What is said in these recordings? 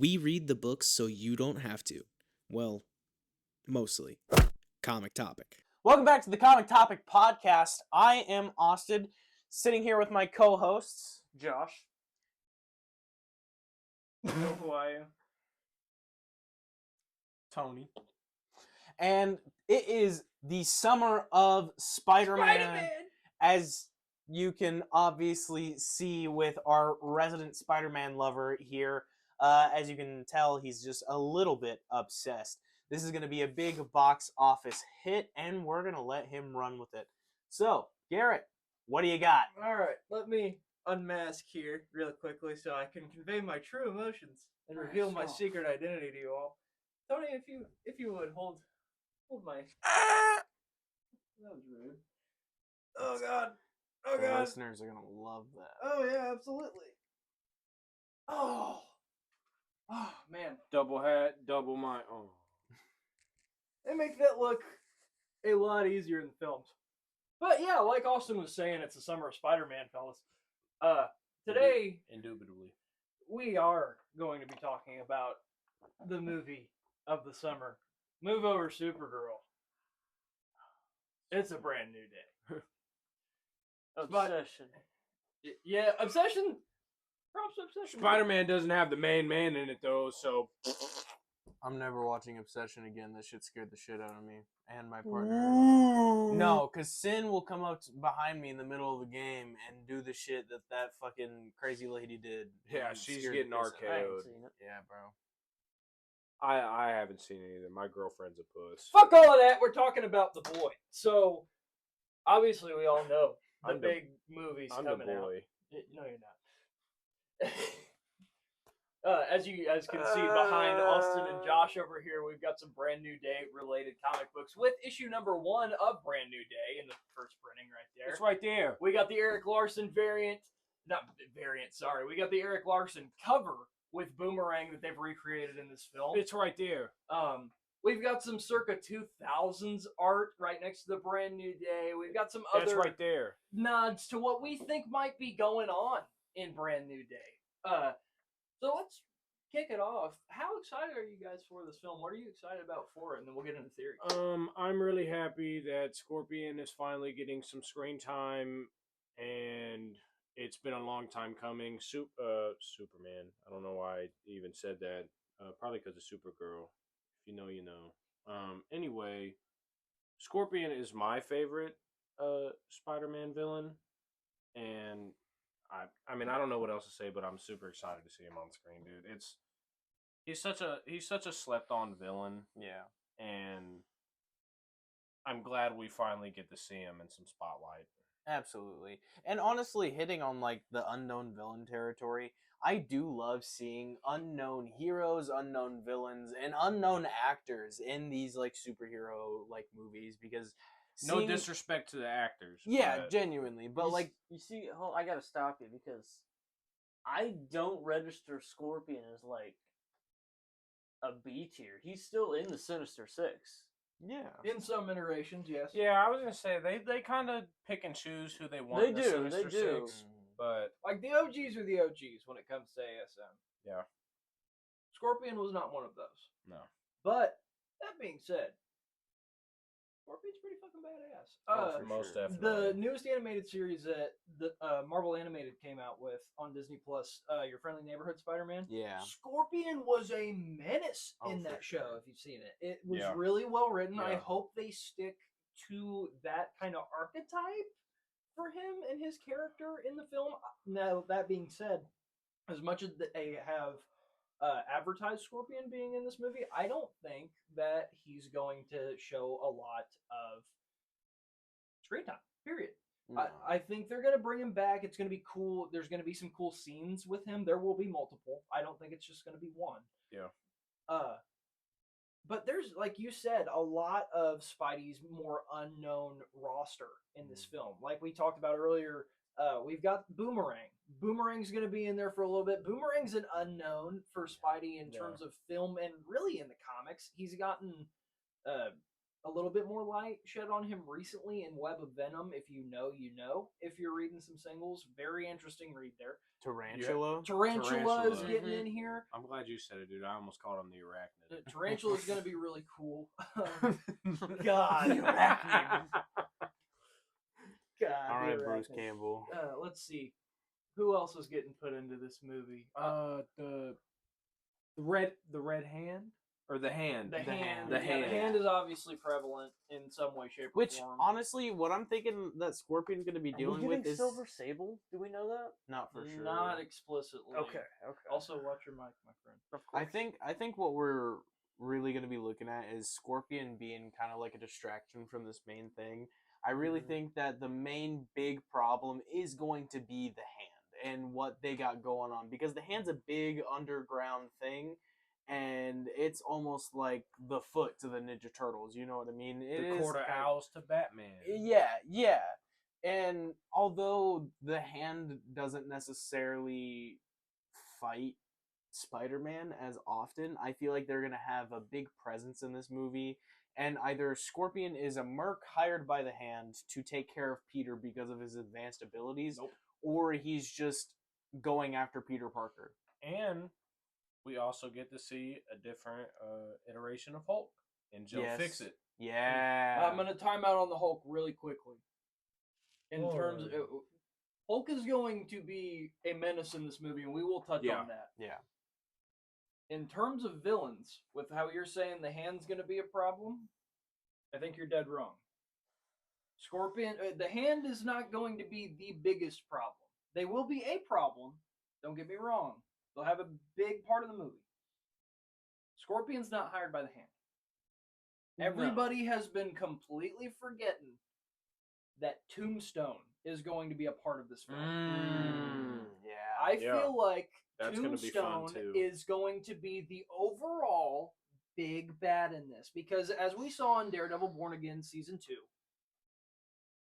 We read the books so you don't have to. Well, mostly. Comic Topic. Welcome back to the Comic Topic Podcast. I am Austin, sitting here with my co-hosts, Josh. Who I am. Tony. And it is the summer of Spider-Man. As you can obviously see with our resident Spider-Man lover here. As you can tell, he's just a little bit obsessed. This is going to be a big box office hit, and we're going to let him run with it. So, Garrett, what do you got? All right, let me unmask here real quickly so I can convey my true emotions and reveal my secret identity to you all. Tony, if you would hold my. That was rude. Oh God! Oh The God! listeners are going to love that. Oh yeah, absolutely. Oh man, Double hat, double my own. they make that look a lot easier in the films. But yeah, like Austin was saying, it's the summer of Spider-Man, fellas. Today Indubitably. we are going to be talking about the movie of the summer, Move Over Supergirl. It's a brand new day. Obsession. Yeah, Obsession. Props to Obsession. Spider-Man doesn't have the main man in it though, so I'm never watching Obsession again. That shit scared the shit out of me and my partner. No, because Sin will come up behind me in the middle of the game and do the shit that fucking crazy lady did. yeah, and she's scared getting the piss out of me. RKO'd. Yeah, bro. I haven't seen it either. My girlfriend's a puss. Fuck all of that. We're talking about The Boy. So, obviously, we all know the I'm the- big movies I'm the coming out. boy. No, you're not. As you guys can see behind Austin and Josh over here, we've got some Brand New Day related comic books with issue number 1 of Brand New Day in the first printing right there. It's right there. We got the Eric Larson sorry. We got the Eric Larson cover with Boomerang that they've recreated in this film. It's right there. We've got some circa 2000s art right next to the Brand New Day. We've got some That's other right there. nods to what we think might be going on in Brand New Day. So let's kick it off. How excited are you guys for this film? What are you excited about for it? And then we'll get into theory. I'm really happy that Scorpion is finally getting some screen time, and it's been a long time coming. Superman. I don't know why I even said that. Probably because of Supergirl. If you know, you know. Anyway, Scorpion is my favorite Spider-Man villain, and I mean I don't know what else to say, but I'm super excited to see him on screen, dude. He's such a slept on villain. Yeah. And I'm glad we finally get to see him in some spotlight. Absolutely. And honestly, hitting on like the unknown villain territory, I do love seeing unknown heroes, unknown villains, and unknown actors in these like superhero like movies because No disrespect to the actors. Yeah, but genuinely. But like you see, I gotta stop you because I don't register Scorpion as like a B tier. He's still in the Sinister Six. yeah. In some iterations, yes. yeah, I was gonna say they kind of pick and choose who they want. They in the do, Sinister they do. Six, but Like the OGs are the OGs when it comes to ASM. yeah, Scorpion was not one of those. no. But that being said, Scorpion's pretty fucking badass. for Most sure. definitely. The newest animated series that the Marvel Animated came out with on Disney Plus, Your Friendly Neighborhood Spider-Man. Yeah. Scorpion was a menace Oh, in for that show, sure. if you've seen it. It was Yeah. really well written. I Yeah. hope they stick to that kind of archetype for him and his character in the film. Now, that being said, as much as they have advertised Scorpion being in this movie, I don't think that he's going to show a lot of screen time, period. No. I think they're going to bring him back. It's going to be cool. There's going to be some cool scenes with him. There will be multiple. I don't think it's just going to be one. Yeah. But there's, like you said, a lot of Spidey's more unknown roster in this film. Like we talked about earlier, we've got Boomerang. Boomerang's going to be in there for a little bit. Boomerang's an unknown for Spidey in terms of film and really in the comics. He's gotten a little bit more light shed on him recently in Web of Venom. If you know, you know. If you're reading some singles, very interesting read there. Tarantula. Tarantula is getting Mhm. in here. I'm glad you said it, dude. I almost called him the arachnid. Tarantula is going to be really cool. God, The arachnid. God, All the right, Bruce arachnid. Campbell. Let's see. Who else is getting put into this movie? The red hand or the hand. The hand. The Yeah, the hand. hand is obviously prevalent in some way, shape, or Which form. honestly, what I'm thinking that Scorpion's going to be Are we dealing getting with is Silver Sable? Do we know that? not for sure. Not explicitly. Okay. Also, watch your mic, my friend. Of course. I think what we're really going to be looking at is Scorpion being kind of like a distraction from this main thing. I really Mhm. think that the main big problem is going to be the hand and what they got going on, because the hand's a big underground thing, and it's almost like the foot to the Ninja Turtles. You know what I mean? It The is quarter kind- owls to Batman. Yeah. And although the hand doesn't necessarily fight Spider-Man as often, I feel like they're going to have a big presence in this movie. And either Scorpion is a merc hired by the hand to take care of Peter because of his advanced abilities, Nope. or he's just going after Peter Parker. And we also get to see a different iteration of Hulk and Joe Yes. Fix It. Yeah. I'm going to time out on the Hulk really quickly. In terms of... Hulk is going to be a menace in this movie, and we will touch Yeah. on that. Yeah. In terms of villains, with how you're saying the hand's going to be a problem, I think you're dead wrong. Scorpion, the hand is not going to be the biggest problem. They will be a problem, don't get me wrong. They'll have a big part of the movie. Scorpion's not hired by the hand. Everybody has been completely forgetting that Tombstone is going to be a part of this film. Yeah. I Yeah. feel like That's gonna be fun, Tombstone too. is going to be the overall big bad in this, because as we saw in Daredevil Born Again Season 2,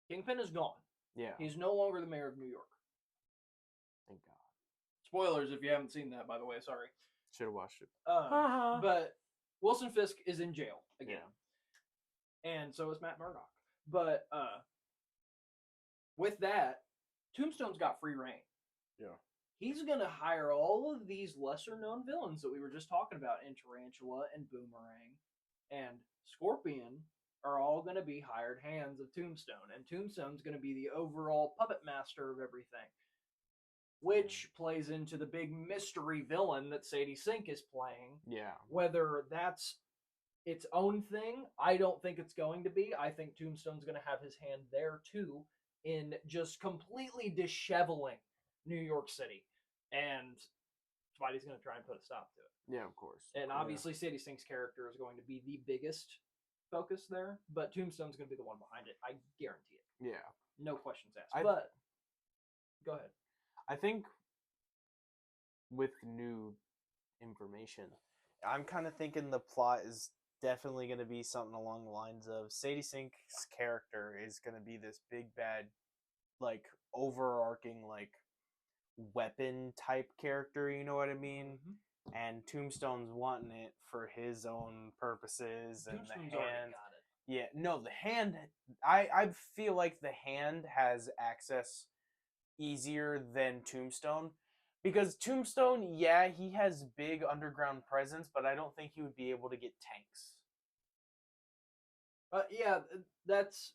Kingpin is gone. Yeah. He's no longer the mayor of New York. Thank God. Spoilers if you haven't seen that, by the way, sorry. Should have watched it. But Wilson Fisk is in jail again. And so is Matt Murdock. But with that, Tombstone's got free reign. Yeah. He's going to hire all of these lesser-known villains that we were just talking about in Tarantula and Boomerang and Scorpion are all going to be hired hands of Tombstone. And Tombstone's going to be the overall puppet master of everything, which plays into the big mystery villain that Sadie Sink is playing. Yeah. Whether that's its own thing, I don't think it's going to be. I think Tombstone's going to have his hand there, too, in just completely disheveling New York City. And Spidey's going to try and put a stop to it. Yeah, of course. And obviously, Sadie Sink's character is going to be the biggest focus there, but Tombstone's going to be the one behind it. I guarantee it. Yeah. No questions asked. I- But, go ahead. I think with new information, I'm kind of thinking the plot is definitely going to be something along the lines of Sadie Sink's character is going to be this big bad, like, overarching, like, weapon type character, you know what I mean? Mm-hmm. And Tombstone's wanting it for his own purposes, and Tombstone's the already hand. got it. Yeah, no, the hand. I feel like the hand has access easier than Tombstone, because Tombstone, yeah, he has big underground presence, but I don't think he would be able to get tanks. Yeah, that's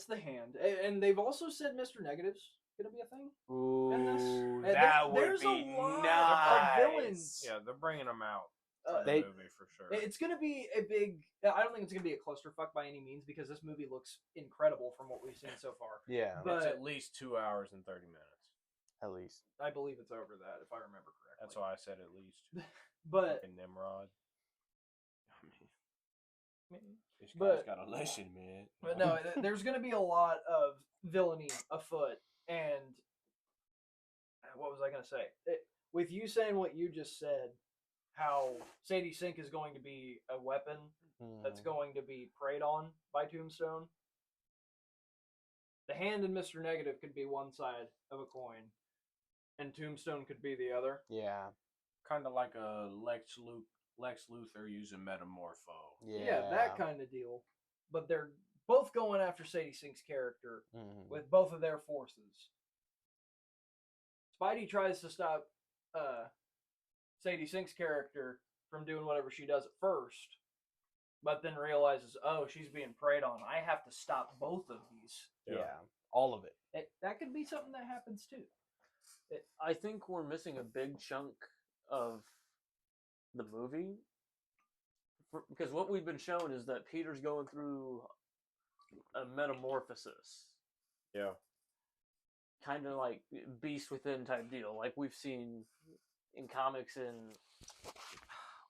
the hand, and they've also said Mr. Negative's gonna be a thing. Ooh, And that would there's be a lot nice. of villains. Yeah, they're bringing them out Uh, for the movie for sure. It's gonna be a big. I don't think it's gonna be a clusterfuck by any means, because this movie looks incredible from what we've seen so far. Yeah, But it's at least 2 hours and 30 minutes. at least. I believe it's over that, if I remember correctly. That's why I said at least. But Fucking Nimrod. I mean, this guy's But- got to listen, man. But no, there's going to be a lot of villainy afoot. And what was I going to say? With you saying what you just said, how Sadie Sink is going to be a weapon that's going to be preyed on by Tombstone, the hand and Mr. Negative could be one side of a coin, and Tombstone could be the other. Yeah. Kind of like a Lex Lex Luthor using Metamorpho. Yeah, that kind of deal. But they're both going after Sadie Sink's character Mhm. with both of their forces. Spidey tries to stop Sadie Sink's character from doing whatever she does at first, but then realizes, oh, she's being preyed on. I have to stop both of these. Yeah, all of it. That could be something that happens too. I think we're missing a big chunk of the movie because what we've been shown is that Peter's going through a metamorphosis, Yeah. kind of like Beast Within type deal, like we've seen in comics. In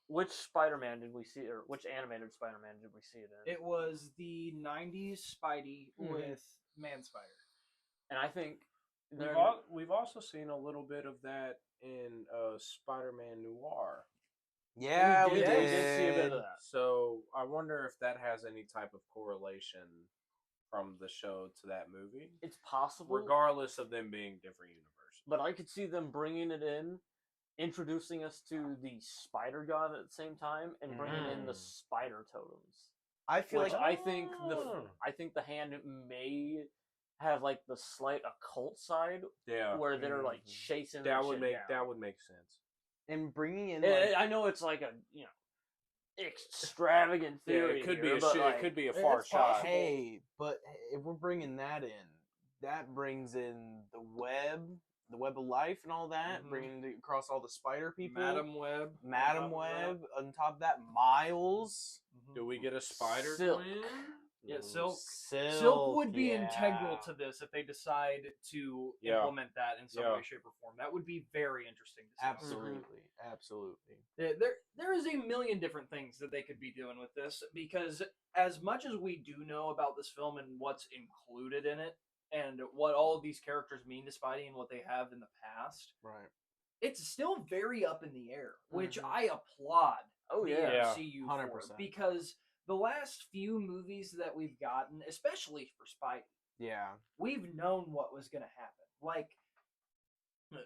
which Spider-Man did we see, or which animated Spider-Man did we see it in? It was the 90s Spidey with Man Spider. And I think We've also seen a little bit of that in Spider-Man Noir. Yeah, we we did. did see a bit of that. So I wonder if that has any type of correlation from the show to that movie, It's possible, regardless of them being different universes. but I could see them bringing it in, introducing us to the Spider God at the same time, and bringing in the Spider Totems. I feel Which like I think the Hand may have like the slight occult side, where they're like chasing that shit would make down. that would make sense. and bringing in like, I know it's like a extravagant theory. it could here, be but, it could be a it's far shot. possible. hey, but if we're bringing that in, that brings in the web of life and all that, Mhm. bringing it across all the spider people. Madam Web. Madam Web, on top of that, Miles. Do we get a spider Silk. twin? Yeah, Silk. Silk. Silk would be yeah. integral to this if they decide to Yeah. implement that in some Yeah. way, shape, or form. That would be very interesting to see. Absolutely, absolutely. There is a million different things that they could be doing with this, because as much as we do know about this film and what's included in it and what all of these characters mean to Spidey and what they have in the past, Right. it's still very up in the air, which Mhm. I applaud Oh the yeah. Yeah. MCU for, 100%. because the last few movies that we've gotten, especially for Spidey, Yeah. we've known what was going to happen. Like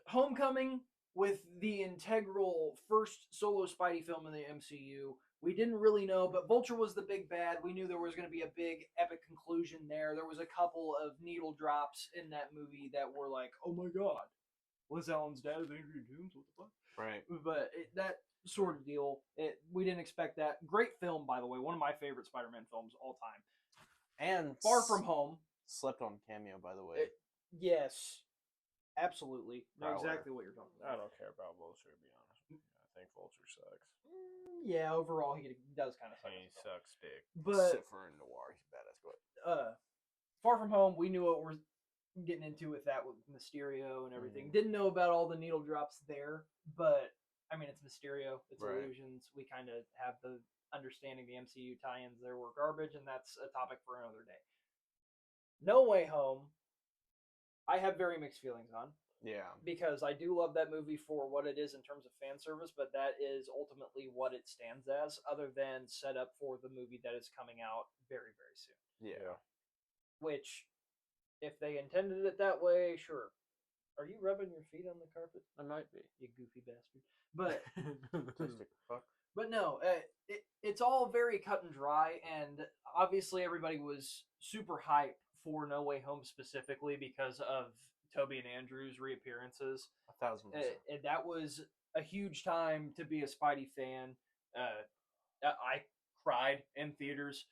Homecoming, with the integral first solo Spidey film in the MCU, we didn't really know, but Vulture was the big bad. We knew there was going to be a big epic conclusion there. There was a couple of needle drops in that movie that were like, oh my god, Liz Allen's dad is Adrian Toomes, what the fuck? Right. But that sort of deal, we didn't expect that. Great film, by the way, one of my favorite Spider-Man films all time. And Far From Home. slept on cameo, by the way. Yes, absolutely. Know Prowler. exactly what you're talking I about. don't care about Vulture, to be honest with you. I think Vulture sucks. Yeah, overall he does kind of suck. He sucks dick. But Except for Noir, he's badass. Go ahead. Far From Home, we knew what we're getting into with that, with Mysterio and everything. Mhm. Didn't know about all the needle drops there, but I mean, it's Mysterio, it's Right. illusions. We kind of have the understanding the MCU tie-ins there were garbage, and that's a topic for another day. No Way Home, I have very mixed feelings on, Yeah. because I do love that movie for what it is in terms of fan service, but that is ultimately what it stands as, other than set up for the movie that is coming out very, very soon. Yeah. Which, if they intended it that way, sure. Are you rubbing your feet on the carpet? I might be. You goofy bastard. But Tastic fuck. but no, it's all very cut and dry, and obviously everybody was super hyped for No Way Home specifically because of Toby and Andrew's reappearances. 1,000%. And that was a huge time to be a Spidey fan. I cried in theaters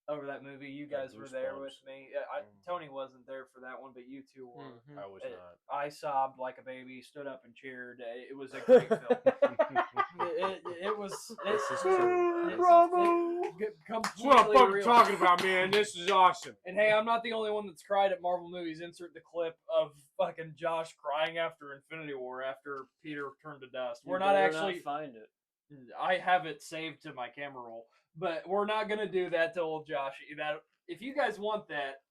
over that movie. You Got guys were there goosebumps. with me. Tony wasn't there for that one, but you two were. Mhm. I was Uh, not. I sobbed like a baby, stood up and cheered. It was a great film. It was. This is true. It, Bravo! it, That's what I'm completely fucking real. talking about, man. This is awesome. And hey, I'm not the only one that's cried at Marvel movies. Insert the clip of fucking Josh crying after Infinity War after Peter turned to dust. We're You not better actually. find it. I have it saved to my camera roll, but we're not gonna do that to old Josh. That if you guys want that,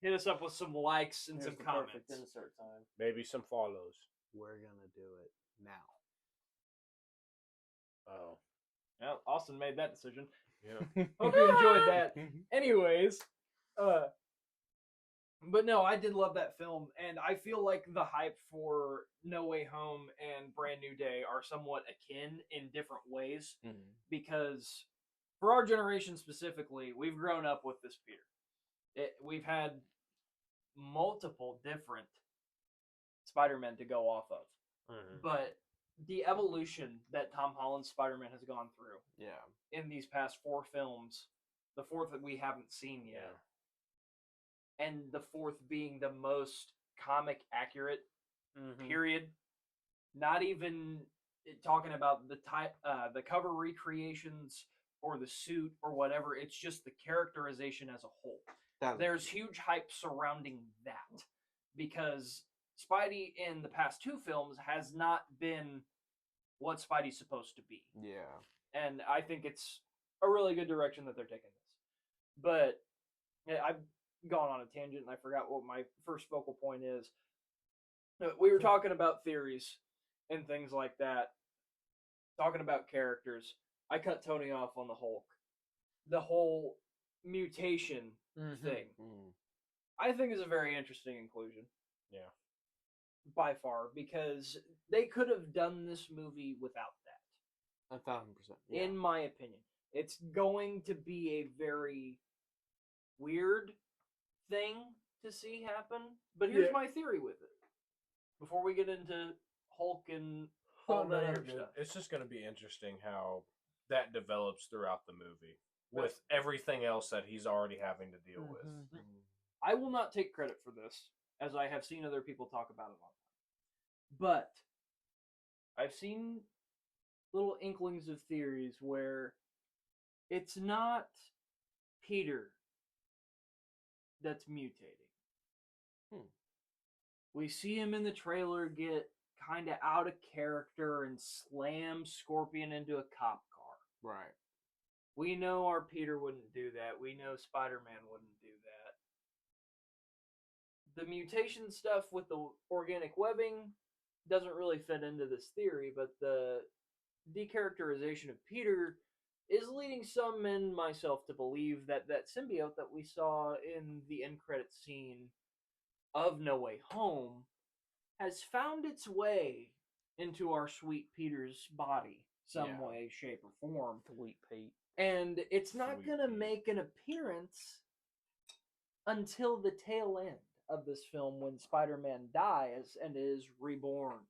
hit us up with some likes and Here's some the comments. perfect insert time. Maybe some follows. We're gonna do it now. Oh. Well, Austin made that decision. Yeah. Hope you enjoyed that. Anyways, But no, I did love that film, and I feel like the hype for No Way Home and Brand New Day are somewhat akin in different ways because for our generation specifically, we've grown up with this Peter. We've had multiple different Spider-Man to go off of, but the evolution that Tom Holland's Spider-Man has gone through in these past 4 films, the 4th that we haven't seen yet, and the 4th being the most comic accurate period. Not even talking about the the cover recreations or the suit or whatever. It's just the characterization as a whole. There's huge hype surrounding that because Spidey in the past 2 films has not been what Spidey's supposed to be. Yeah. And I think it's a really good direction that they're taking this. But I've gone on a tangent and I forgot what my first focal point is. We were talking about theories and things like that, talking about characters. I cut Tony off on the Hulk. The whole mutation thing, I think is a very interesting inclusion. Yeah. By far, because they could have done this movie without that. 1,000%. Yeah. In my opinion, it's going to be a very weird thing to see happen. But here's my theory with it. Before we get into Hulk and all that other stuff, it's just going to be interesting how that develops throughout the movie with everything else that he's already having to deal with. I will not take credit for this, as I have seen other people talk about it all the time. But I've seen little inklings of theories where it's not Peter that's mutating. We see him in the trailer get kind of out of character and slam Scorpion into a cop car. Right. We know our Peter wouldn't do that. We know Spider-Man wouldn't do that. The mutation stuff with the organic webbing doesn't really fit into this theory, but the decharacterization of Peter is leading some and myself to believe that that symbiote that we saw in the end credit scene of No Way Home has found its way into our sweet Peter's body some way, shape, or form. Sweet Pete. And it's not Sweet going to Pete. make an appearance until the tail end of this film when Spider-Man dies and is reborn.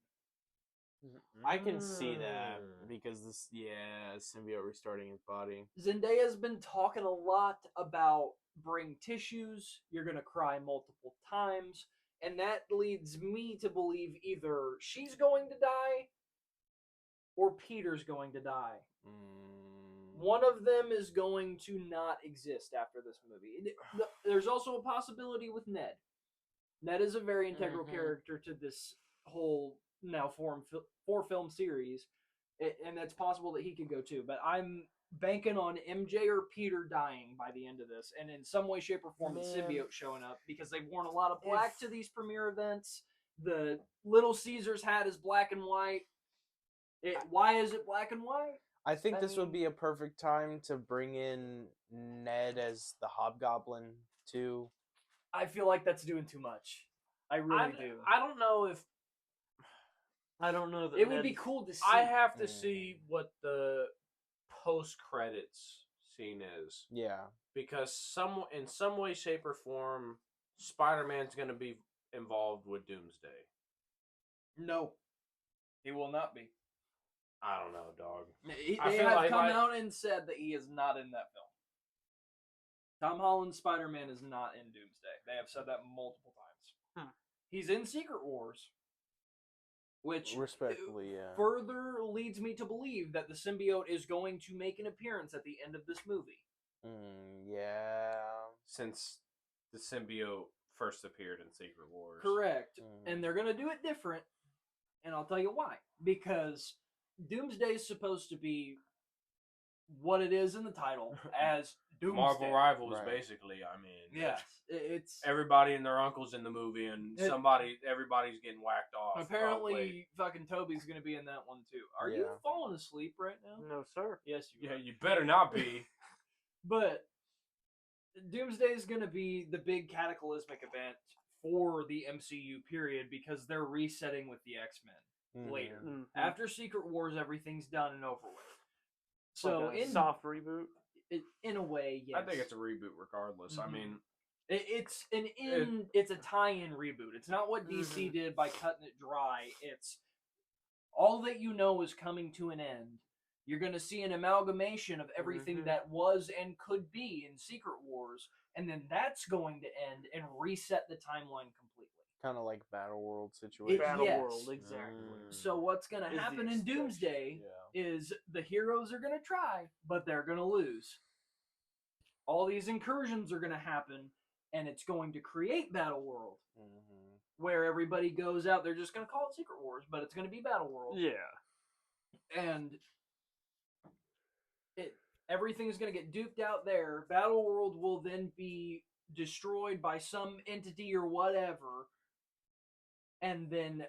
I can see that because this, symbiote restarting his body. Zendaya's been talking a lot about bring tissues, you're going to cry multiple times, and that leads me to believe either she's going to die or Peter's going to die. One of them is going to not exist after this movie. There's also a possibility with Ned. Ned is a very integral character to this whole now 4-film series, and it's possible that he could go too. But I'm banking on MJ or Peter dying by the end of this, and in some way, shape, or form, the symbiote showing up because they've worn a lot of black to these premiere events. The Little Caesars hat is black and white. Why is it black and white? I think this would be a perfect time to bring in Ned as the Hobgoblin too. I feel like that's doing too much. I really do. I don't know if I don't know that It would be cool to see. I have to see what the post credits scene is. Yeah. Because in some way, shape, or form, Spider-Man's going to be involved with Doomsday. No, he will not be. I don't know, dog. They have come out and said that he is not in that film. Tom Holland's Spider-Man is not in Doomsday. They have said that multiple times. He's in Secret Wars, which Respectfully, further leads me to believe that the symbiote is going to make an appearance at the end of this movie. Yeah. Since the symbiote first appeared in Secret Wars. Correct. And they're going to do it different, and I'll tell you why. Because Doomsday is supposed to be what it is in the title as Doomsday. Marvel Rivals, basically. I mean, yes, it's everybody and their uncle's in the movie, and everybody's getting whacked off. Apparently, fucking Toby's going to be in that one too. Are you falling asleep right now? No, sir. Yes, you. Yeah, you better not be. But Doomsday is going to be the big cataclysmic event for the MCU period because they're resetting with the X-Men later. Mhm. After Secret Wars, everything's done and over with. So Like a soft reboot. in a way, yes. I think it's a reboot regardless. I Mhm. mean, It's it's a tie-in reboot. It's not what DC did by cutting it dry. It's all that you know is coming to an end. You're going to see an amalgamation of everything that was and could be in Secret Wars, and then that's going to end and reset the timeline completely. Kind of like Battle World situation. Yes. Battleworld, exactly. So what's going to Is the happen in extension, Doomsday is the heroes are going to try, but they're going to lose. All these incursions are going to happen, and it's going to create Battle World, where everybody goes out. They're just going to call it Secret Wars, but it's going to be Battle World. Yeah. And everything's going to get duped out there. Battle World will then be destroyed by some entity or whatever, and then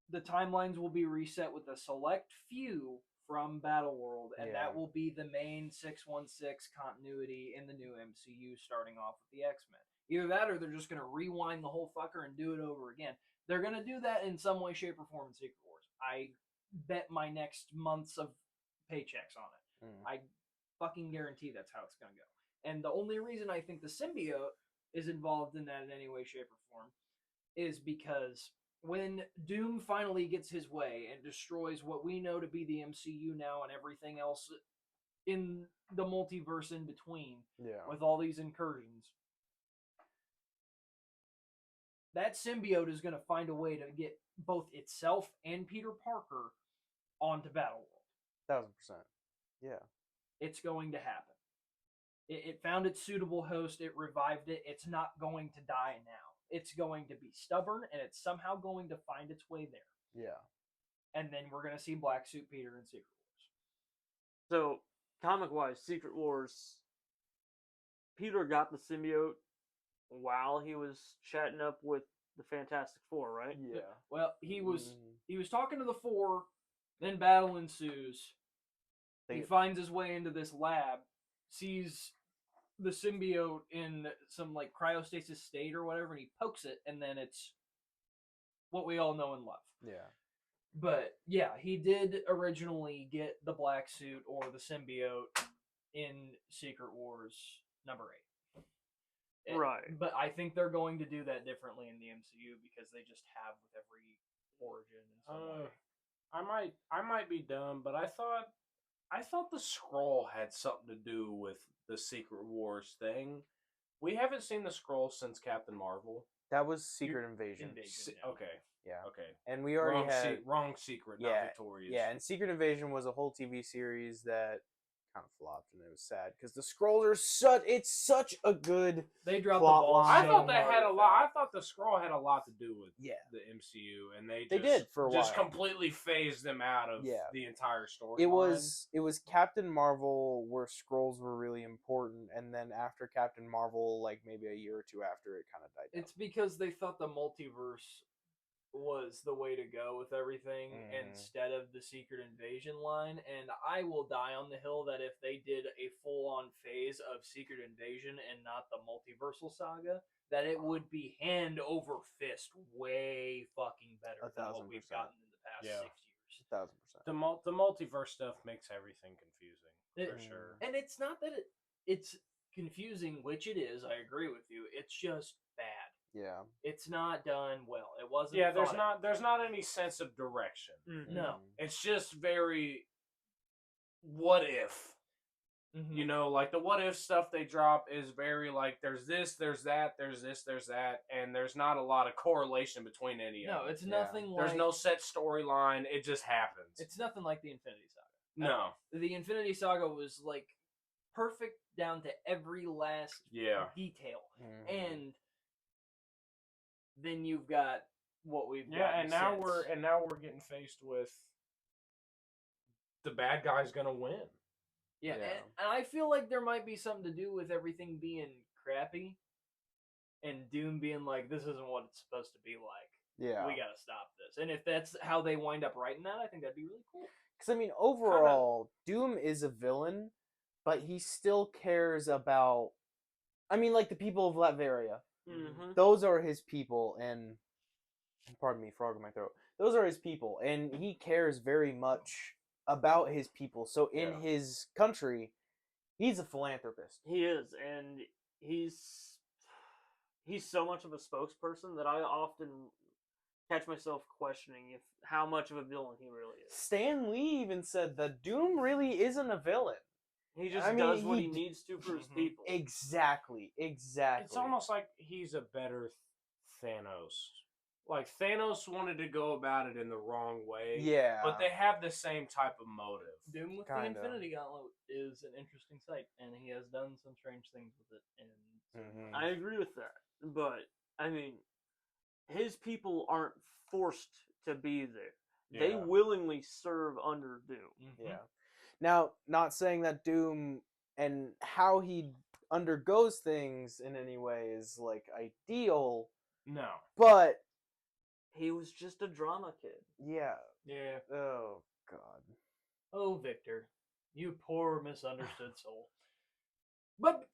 the timelines will be reset with a select few from Battle World, and that will be the main 616 continuity in the new MCU, starting off with the X-Men. Either that, or they're just going to rewind the whole fucker and do it over again. They're going to do that in some way, shape, or form in Secret Wars. I bet my next months of paychecks on it. I fucking guarantee that's how it's going to go. And the only reason I think the symbiote is involved in that in any way, shape, or form is because when Doom finally gets his way and destroys what we know to be the MCU now and everything else in the multiverse in between, with all these incursions, that symbiote is going to find a way to get both itself and Peter Parker onto Battleworld. 1000%. Yeah. It's going to happen. It found its suitable host. It revived it. It's not going to die now. It's going to be stubborn, and it's somehow going to find its way there. Yeah. And then we're going to see Black Suit Peter in Secret Wars. So, comic-wise, Secret Wars, Peter got the symbiote while he was chatting up with the Fantastic Four, right? Yeah. Well, he was talking to the Four, then battle ensues. He finds his way into this lab, sees the symbiote in some like cryostasis state or whatever, and he pokes it, and then it's what we all know and love. Yeah. But yeah, he did originally get the black suit or the symbiote in Secret Wars number 8. Right. But I think they're going to do that differently in the MCU because they just have with every origin and some way. I might be dumb, but I thought the Skrull had something to do with the Secret Wars thing. We haven't seen the Skrull since Captain Marvel. That was Secret Invasion. Okay. Yeah. Okay. And we already had wrong Secret, not Victorious. Yeah, and Secret Invasion was a whole TV series that kind of flopped, and it was sad because the Skrulls are such a good. They dropped plot the ball. line. I thought they had a lot. I thought the Skrull had a lot to do with the MCU, and they did for a just while. completely phased them out of the entire story. It was Captain Marvel where Skrulls were really important, and then after Captain Marvel, like maybe a year or two after, it kind of died down. It's because they thought the multiverse was the way to go with everything instead of the Secret Invasion line, and I will die on the hill that if they did a full-on phase of Secret Invasion and not the multiversal saga, that it would be hand over fist way fucking better than what we've gotten in the past 6 years. 1000%. The multiverse stuff makes everything confusing for sure. And it's not that it's confusing, which it is. I agree with you. It's just bad. Yeah. It's not done well. It wasn't. Yeah, there's not any sense of direction. No. It's just very what if. You know, like the what if stuff they drop is very like there's this, there's that, there's this, there's that, and there's not a lot of correlation between any of them. No, it's nothing like... There's no set storyline, it just happens. It's nothing like the Infinity Saga. No. The Infinity Saga was like perfect down to every last detail. And then you've got what we've got. And now we're getting faced with the bad guy's gonna win. Yeah. And I feel like there might be something to do with everything being crappy and Doom being like, this isn't what it's supposed to be like. Yeah. We gotta stop this. And if that's how they wind up writing that, I think that'd be really cool. Because, I mean, overall, Doom is a villain, but he still cares about I mean, like the people of Latveria. Mm-hmm. Those are his people, and pardon me, frog in my throat. Those are his people, and he cares very much about his people. So in Yeah. his country, he's a philanthropist. He is, and he's so much of a spokesperson that I often catch myself questioning if how much of a villain he really is. Stan Lee even said that Doom really isn't a villain. He just I mean, does what he he d- needs to for his Mhm. people. Exactly. It's almost like he's a better Thanos. Like Thanos wanted to go about it in the wrong way. Yeah. But they have the same type of motive. Doom with Kinda. the Infinity Gauntlet is an interesting sight, and he has done some strange things with it. And Mhm. I agree with that, but I mean, his people aren't forced to be there. They Yeah. willingly serve under Doom. Yeah. Now, not saying that Doom and how he undergoes things in any way is like ideal, No. but He was just a drama kid. yeah. Yeah. Oh God. Oh, Victor, you poor misunderstood soul. But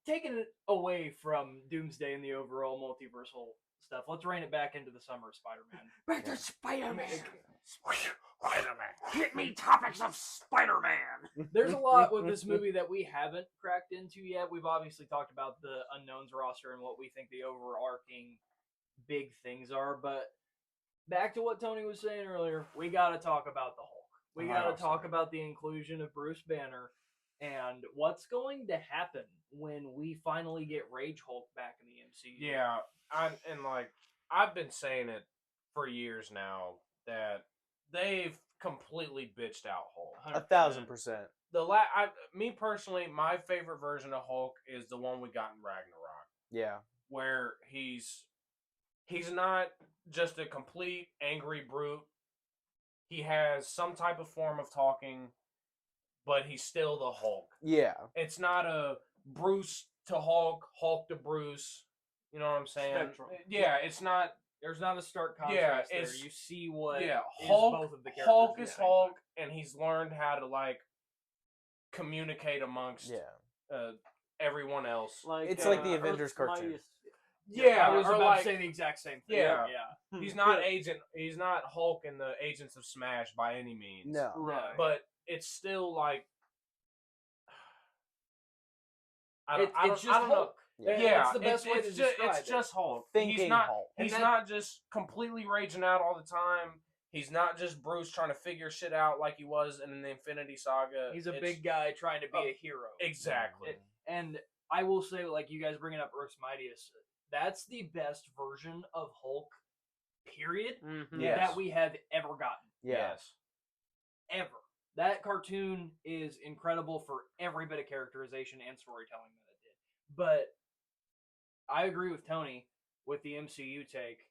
taking it away from Doomsday and the overall multiversal stuff, let's rein it back into the summer of Spider-Man. Back to Spider-Man. Spider-Man. Hit me topics of Spider-Man. There's a lot with this movie that we haven't cracked into yet. We've obviously talked about the unknowns roster and what we think the overarching big things are, but back to what Tony was saying earlier, we got to talk about the Hulk. We got to talk about the inclusion of Bruce Banner and what's going to happen when we finally get Rage Hulk back in the MCU. Yeah, I've been saying it for years now that they've completely bitched out Hulk. 1,000%. Me personally, my favorite version of Hulk is the one we got in Ragnarok, Yeah. where he's not just a complete angry brute. He has some type of form of talking, but he's still the Hulk. Yeah. It's not a Bruce to Hulk, Hulk to Bruce. You know what I'm saying? Spectrum. Yeah, it's not. There's not a stark contrast there. it's- You see what Yeah, is Hulk. both of the characters. Hulk at the is same Hulk, time. and he's learned how to like communicate amongst Yeah. everyone else. Like It's like the Earth's Avengers cartoon. Mightiest- Yeah, I was or about like to say the exact same thing. Yeah. Yeah. he's not He's not Hulk in the Agents of Smash by any means. No. Right. But it's still like It's just Hulk. Yeah. Yeah, It's the best way to describe it's it. just Hulk. Thinking he's not, Hulk. And He's that- not just completely raging out all the time. He's not just Bruce trying to figure shit out like he was in the Infinity Saga. He's a It's- big guy trying to be a hero. Exactly. And I will say, like you guys bringing up Earth's Mightiest, that's the best version of Hulk, period, Mhm. Yes. that we have ever gotten. Yeah. Yes. Ever. That cartoon is incredible for every bit of characterization and storytelling that it did. But I agree with Tony with the MCU take,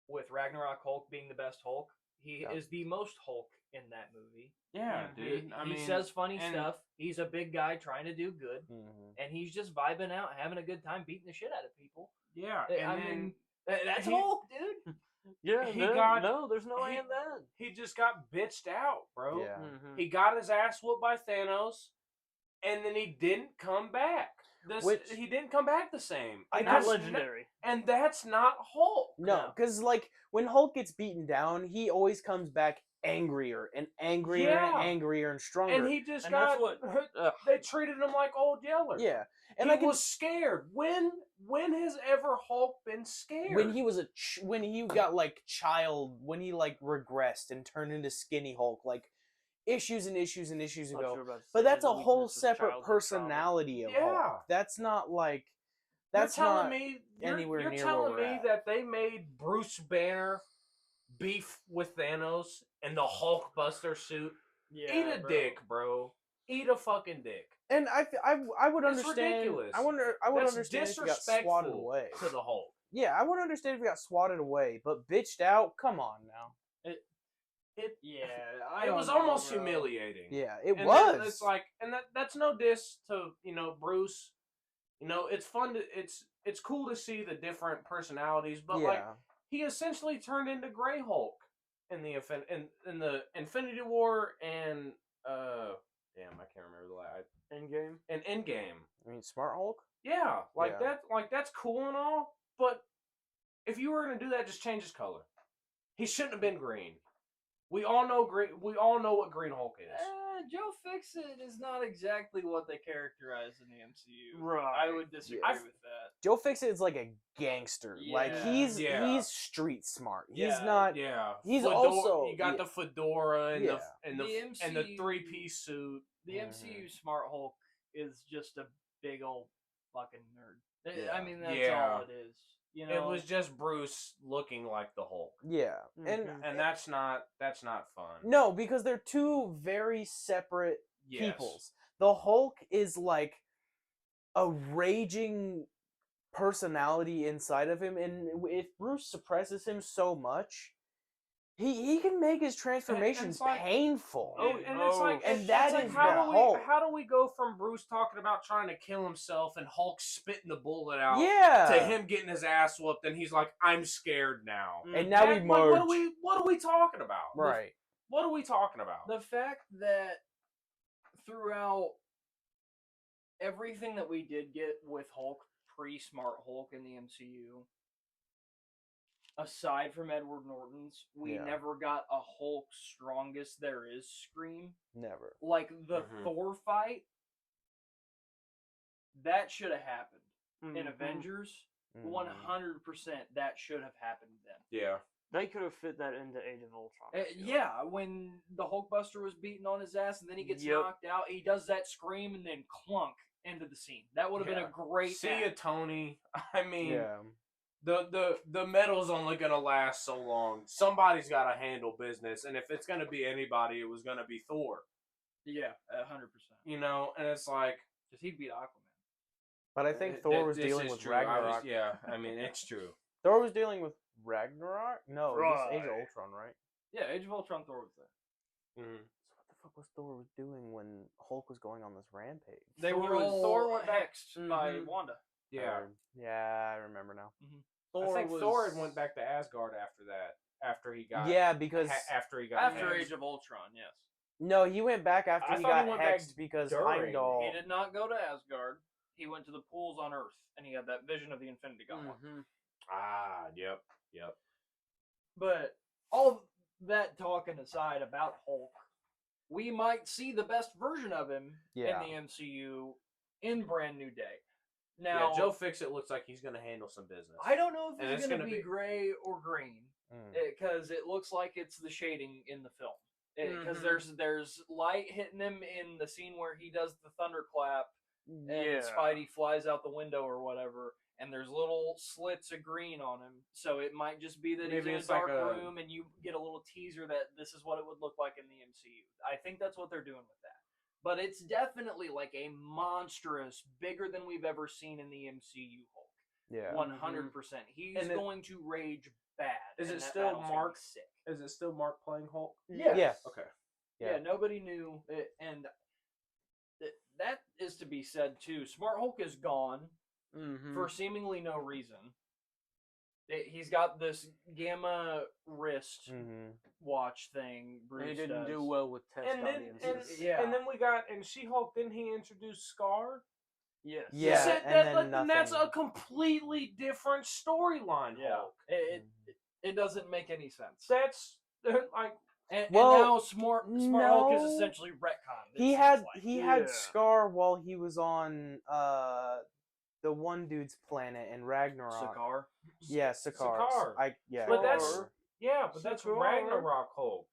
with Ragnarok Hulk being the best Hulk. He Yeah. is the most Hulk in that movie. Yeah, Mhm. dude. He says funny and- stuff. He's a big guy trying to do good. Mhm. And he's just vibing out, having a good time, beating the shit out of people. Yeah, I and mean, then that's he- Hulk, dude. Yeah, He no, got- no, there's no way he- in that. he just got bitched out, bro. Yeah. Mhm. He got his ass whooped by Thanos, and then he didn't come back. He didn't come back the same. I And Not that's legendary. and that's not Hulk. No, No. because like when Hulk gets beaten down, he always comes back angrier and angrier Yeah. and angrier and stronger. And he just And got. that's what- they treated him like Old Yeller. yeah, and he I can was scared. When has ever Hulk been scared? when he was when he got like when he like regressed and turned into skinny Hulk, like issues and issues and issues Thought you ago. were about to But say that's his a whole weakness is separate childhood trauma. personality of Yeah. Hulk. That's not like You're that's telling not me anywhere you're near telling where we're me at. that they made Bruce Banner beef with Thanos in the Hulk Buster suit. Yeah, Eat a bro. dick, bro. Eat a fucking dick. And I would It's understand. ridiculous. I would That's understand if he got disrespectful swatted away. to the Hulk. Yeah, I would understand if he got swatted away, but bitched out. Come on now. Yeah, It was almost humiliating. Yeah, it And was. then it's like, and that's no diss to Bruce. It's fun to it's cool to see the different personalities, but yeah. like he essentially turned into Grey Hulk in the in the Infinity War and damn, I can't remember the last Endgame. and Endgame. I mean, Smart Hulk. Yeah, like Yeah. that's cool and all, but if you were gonna do that, just change his color. He shouldn't have been green. We all know green. We all know what Green Hulk is. Joe Fixit is not exactly what they characterize in the MCU. Right. I would disagree Yeah. with that. Joe Fixit is like a gangster. Like Yeah. he's street smart. He's Yeah. not. Yeah, He's Fedora- also you got the fedora and Yeah. The and the MCU 3-piece suit. The MCU Smart Hulk is just a big old fucking nerd. Yeah. I mean, that's Yeah. all it is. You know, It was just Bruce looking like the Hulk, Yeah, and Mhm. and that's not fun. no, because they're two very separate Yes. peoples. The Hulk is like a raging personality inside of him, and if Bruce suppresses him so much, he can make his transformation it's like- painful. And it's like, And it's that like is how the do Hulk. we how do we go from Bruce talking about trying to kill himself and Hulk spitting the bullet out Yeah, to him getting his ass whooped, and he's like, "I'm scared now." and now we Like, merge. what are we talking about? Right. What are we talking about? the fact that throughout everything that we did get with Hulk pre-Smart Hulk in the MCU, aside from Edward Norton's, we Yeah. never got a Hulk strongest there is scream. Never. Like the Mhm. Thor fight, that should have happened in Mhm. Avengers. Mhm. 100% that should have happened then. Yeah. They could have fit that into Age of Ultron. I feel like. Yeah, when the Hulkbuster was beating on his ass and then he gets Yep. knocked out, he does that scream and then clunk into the scene. That would have been Yeah. a great See ya, act. Tony. I mean, Yeah. the medal's only gonna last so long. Somebody's got to handle business, and if it's gonna be anybody, it was gonna be Thor. Yeah, 100%. You know, and it's like Because he'd beat Aquaman. But I think th- Thor was this dealing is with true. I Ragnarok. yeah, I mean it's true. Thor was dealing with Ragnarok? No, it was Age of Right. Ultron, right? Yeah, Age of Ultron Thor was there. Mhm. So what the fuck was Thor was doing when Hulk was going on this rampage? They were Thor- all Thor went back- hexed by Mhm. Wanda. Yeah, Yeah, I remember now. I think Thor had went back to Asgard after that. After he got Yeah, because after he got After hexed. Age of Ultron, yes. no, he went back after I he thought he got went back hexed because during. Heimdall. He did not go to Asgard. He went to the pools on Earth, and he had that vision of the Infinity Gauntlet. Mhm. Yep. But all that talking aside about Hulk, we might see the best version of him Yeah. in the MCU in Brand New Day. Now, Yeah, Joe Fixit looks like he's gonna handle some business. I don't know if And it's it's going to gonna be be- gray or green Mm. because it looks like it's the shading in the film. Because Mhm. there's light hitting him in the scene where he does the thunderclap and Yeah. Spidey flies out the window or whatever, and there's little slits of green on him. So it might just be that he's Maybe in a it's like dark a- room, and you get a little teaser that this is what it would look like in the MCU. I think that's what they're doing with that. But it's definitely like a monstrous, bigger than we've ever seen in the MCU Hulk. Yeah. 100%. He's And it- going to rage bad. Is and it that still battle's gonna be Mark? sick. Is it still Mark playing Hulk? Yes. Yeah. Okay. Yeah, Yeah. nobody knew, and that is to be said too. Smart Hulk is gone Mhm. for seemingly no reason. He's got this gamma wrist Mm-hmm. watch thing. And Bruce he didn't do does. well with test And then audiences. Yeah. and then we got in She-Hulk. Didn't he introduce Scar? Yes. Yeah, Said and that, then like, and that's nothing. a completely different storyline. Yeah, Hulk. it doesn't make any sense. That's like And Well, now Smart Hulk is no. essentially retconned. He it had seems like. he had Yeah. Scar while he was on the one dude's planet in Ragnarok. Sakaar. Yeah, Sakaar. Sakaar. Yeah. But that's Sure. but that's Scar. Ragnarok Hulk.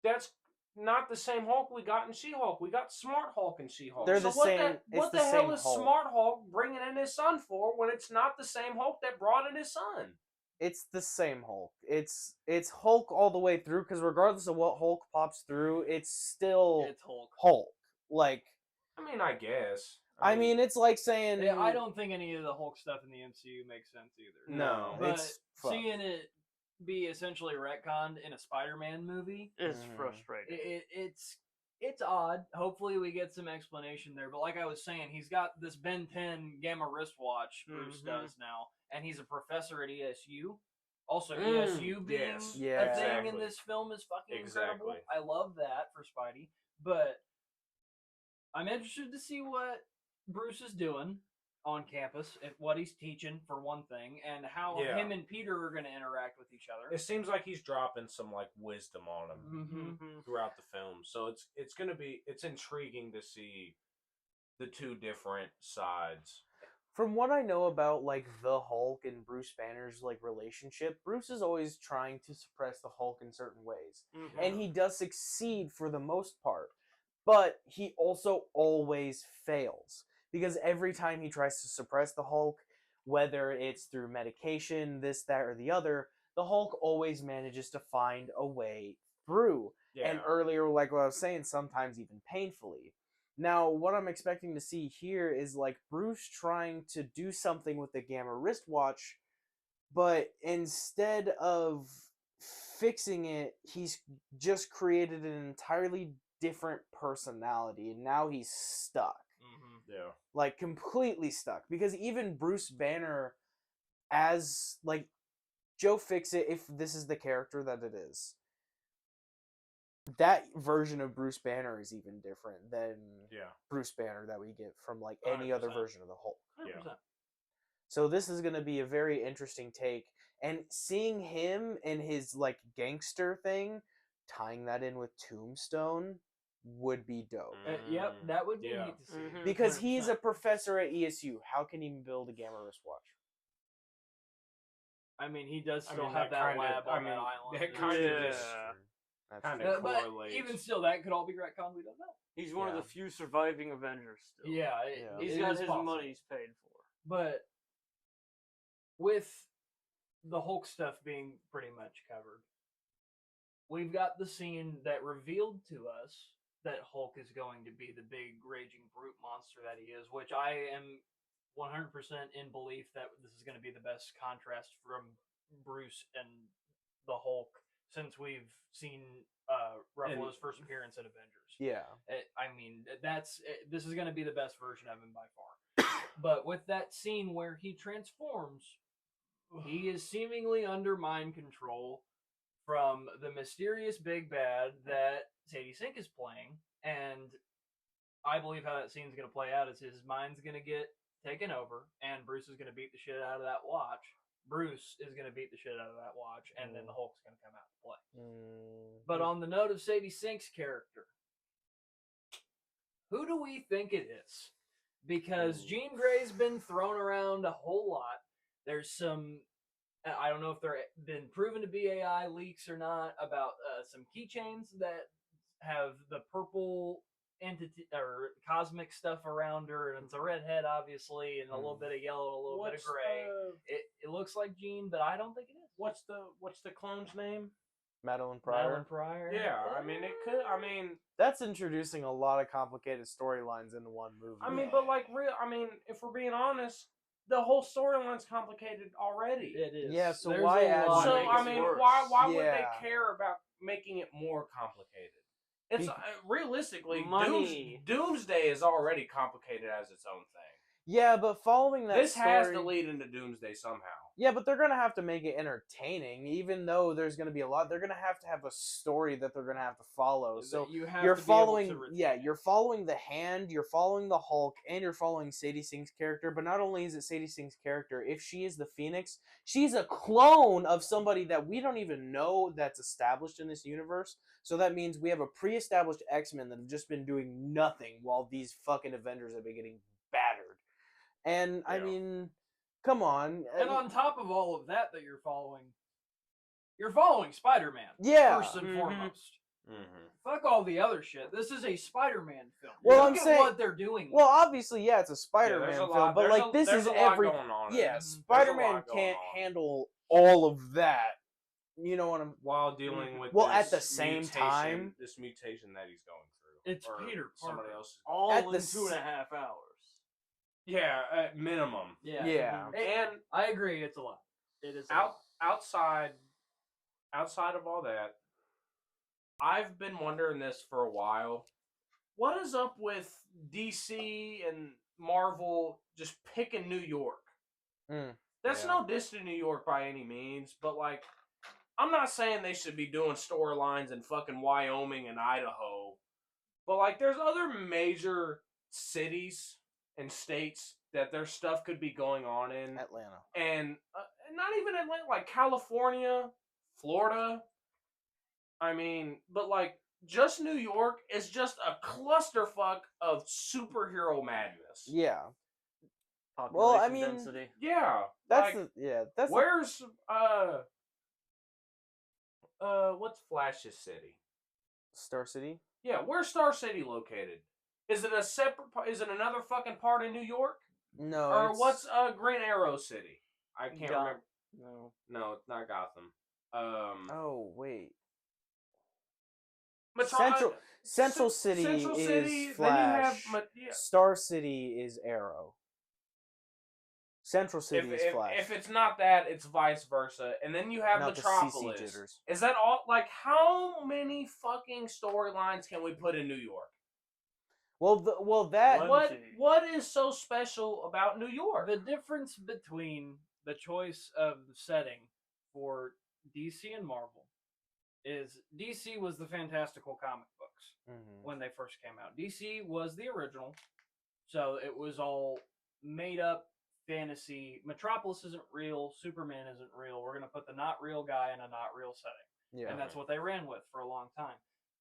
That's not the same Hulk we got in She-Hulk. We got Smart Hulk in She-Hulk. They're So the what same- The, it's what the the hell same is Hulk. Smart Hulk bringing in his son for when it's not the same Hulk that brought in his son? It's the same Hulk. It's Hulk all the way through because regardless of what Hulk pops through, it's still It's Hulk. Hulk. Like I mean, I guess. I mean, it's like saying Yeah, I don't think any of the Hulk stuff in the MCU makes sense either. No, But it's fucked. seeing it be essentially retconned in a Spider-Man movie, It's Mhm. frustrating. it's odd. Hopefully, we get some explanation there. But like I was saying, he's got this Ben 10 gamma wristwatch. Bruce Mhm. does now, and he's a professor at ESU. Also, Mm, ESU being yes. Yeah. a thing in Exactly. this film is fucking incredible. Exactly. I love that for Spidey, but I'm interested to see what Bruce is doing on campus, what he's teaching for one thing, and how Yeah. him and Peter are going to interact with each other. It seems like he's dropping some like wisdom on him Mm-hmm. throughout the film, so it's intriguing to see the two different sides. From what I know about like the Hulk and Bruce Banner's like relationship, Bruce is always trying to suppress the Hulk in certain ways. And he does succeed for the most part. But he also always fails. Because every time he tries to suppress the Hulk, whether it's through medication, this, that, or the other, the Hulk always manages to find a way through. Yeah. And earlier, like what I was saying, sometimes even painfully. Now, what I'm expecting to see here is like Bruce trying to do something with the Gamma wristwatch, but instead of fixing it, he's just created an entirely different personality, and now he's stuck. Yeah. Like, completely stuck. Because even Bruce Banner, as, like, Joe Fixit, if this is the character that it is, that version of Bruce Banner is even different than Bruce Banner that we get from, like, any other 100%. version of the Hulk. 100%. Yeah. So this is going to be a very interesting take. And seeing him and his, like, gangster thing, tying that in with Tombstone would be dope. Yep, that would be Yeah. neat to see. Because he's a 100%. professor at ESU. How can he build a Gamma wristwatch? I mean, he does I still mean, have that that kinda- lab I on mean, that island. that kinda Yeah. just That's kinda true. But correlates. even still, that could all be retconned. We don't know. He's one of Yeah. the few surviving Avengers still. Yeah, Yeah. He's it got is his possible. money's paid for. But with the Hulk stuff being pretty much covered, we've got the scene that revealed to us that Hulk is going to be the big raging brute monster that he is, which I am 100% in belief that this is going to be the best contrast from Bruce and the Hulk since we've seen Ruffalo's first appearance in Avengers. Yeah. I mean, this is going to be the best version of him by far. But with that scene where he transforms, he is seemingly under mind control from the mysterious big bad that Sadie Sink is playing, and I believe how that scene's going to play out is his mind's going to get taken over, and Bruce is going to beat the shit out of that watch. Bruce is going to beat the shit out of that watch, and then the Hulk's going to come out to play. But on the note of Sadie Sink's character, who do we think it is? Because Jean Grey's been thrown around a whole lot. There's some, I don't know if they're been proven to be AI leaks or not, about some keychains that have the purple entity or cosmic stuff around her, and it's a redhead, obviously, and a little bit of yellow, a little bit of gray. It looks like Jean, but I don't think it is. What's the clone's name? Madeline Pryor. Madeline Pryor. Yeah, I mean it could. I mean, That's introducing a lot of complicated storylines into one movie. I mean, but like real. I mean, if we're being honest, the whole storyline's complicated already. It is. Yeah, so There's why a add lot So of I it mean, worse. why would Yeah. they care about making it more complicated? It's realistically, Money. Doomsday is already complicated as its own thing. Yeah, but following that This story, has to lead into Doomsday somehow. Yeah, but they're gonna have to make it entertaining, even though there's gonna be a lot. They're gonna have a story that they're gonna have to follow. So you have you're to be following, able to retain yeah, it. you're following the Hand, you're following the Hulk, and you're following Sadie Sink's character. But not only is it Sadie Sink's character, if she is the Phoenix, she's a clone of somebody that we don't even know that's established in this universe. So that means we have a pre-established X-Men that have just been doing nothing while these fucking Avengers have been getting battered. And I Yeah. mean, come on. And on top of all of that you're following Spider-Man. Yeah. First and foremost. Mm-hmm. Fuck all the other shit. This is a Spider-Man film. Well, Look I'm at saying- what they're doing. Well, obviously, yeah, it's a Spider-Man there's a film, lot- but there's like a- this there's is a lot every going on. yeah, There's a Spider-Man lot going can't on. handle all of that. You know what I'm? While dealing with Well, this at the same mutation- time- this mutation that he's going through, It's or Peter Somebody Parker. else. Is All At in the 2.5 hours. Yeah, at minimum. Yeah. And I agree. It's a lot. It is a out lot. outside of all that, I've been wondering this for a while. What is up with DC and Marvel just picking New York? That's yeah. no diss to New York by any means, but like, I'm not saying they should be doing storylines in fucking Wyoming and Idaho, but like, there's other major cities and states that their stuff could be going on in, Atlanta. and not even Atlanta, like California, Florida. I mean, but like just New York is just a clusterfuck of superhero madness. Yeah. Population I mean, density. Yeah, That's like, that's where's what's Flash's city? Star City. Yeah, where's Star City located? Is it a separate? Is it another fucking part of New York? No. Or what's Green Arrow City? I can't remember. No. It's not Gotham. Oh wait. Metro- Central City Central City, is then you have Flash. Star City is Arrow. Central City is Flash. If it's not that, it's vice versa. And then you have Not the Metropolis. CC jitters. Is that all? Like, how many fucking storylines can we put in New York? That What is so special about New York? The difference between the choice of the setting for DC and Marvel is DC was the fantastical comic books when they first came out. DC was the original, so it was all made up fantasy. Metropolis isn't real. Superman isn't real. We're going to put the not real guy in a not real setting. Yeah. And that's what they ran with for a long time.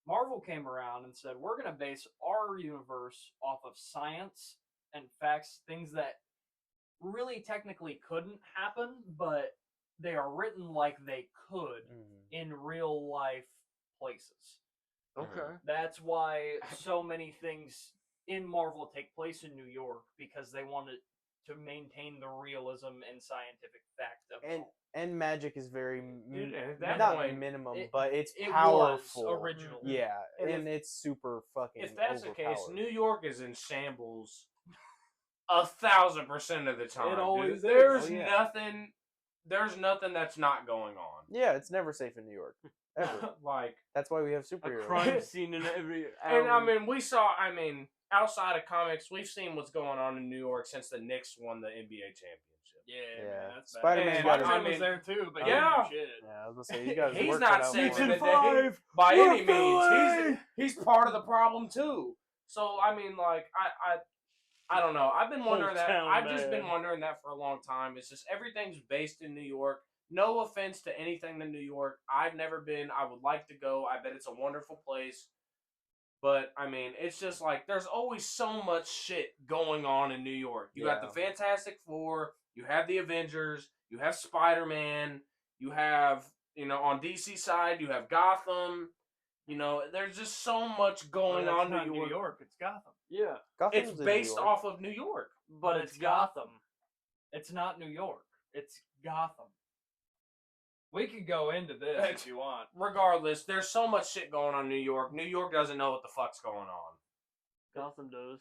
Marvel came around and said, we're going to base our universe off of science and facts, things that really technically couldn't happen, but they are written like they could in real life places. Okay. That's why so many things in Marvel take place in New York, because they wanted to maintain the realism and scientific fact of it all. And magic is very at that not point, minimum, but it's It powerful. was original. Yeah, And it's super fucking. If that's the case, overpowered. New York is in shambles 1,000% of the time. It always is. There's Oh, yeah. nothing. There's nothing that's not going on. Yeah, it's never safe in New York. Ever. Like, That's why we have A superheroes. crime scene in every and I alley. mean, outside of comics, we've seen what's going on in New York since the Knicks won the NBA championship. Yeah, Yeah. man, that's bad. Spider-Man And got Spider-Man I was mean, there too, but yeah. he didn't do shit. Yeah, I was gonna say you guys. He's worked not it out saving for him. the day by We're any means. fine. He's part of the problem too. So I mean, like, I don't know. I've been wondering that. Hometown I've just been man. wondering that for a long time. It's just everything's based in New York. No offense to anything in New York. I've never been. I would like to go. I bet it's a wonderful place. But I mean, it's just like there's always so much shit going on in New York. You got the Fantastic Four. You have the Avengers. You have Spider-Man. You have, on DC side, you have Gotham. There's just so much going on in New York. It's Gotham. Yeah. Gotham's It's in based New York. off of New York. But it's Gotham. It's not New York. It's Gotham. We could go into this if you want. Regardless, there's so much shit going on in New York. New York doesn't know what the fuck's going on. Gotham does.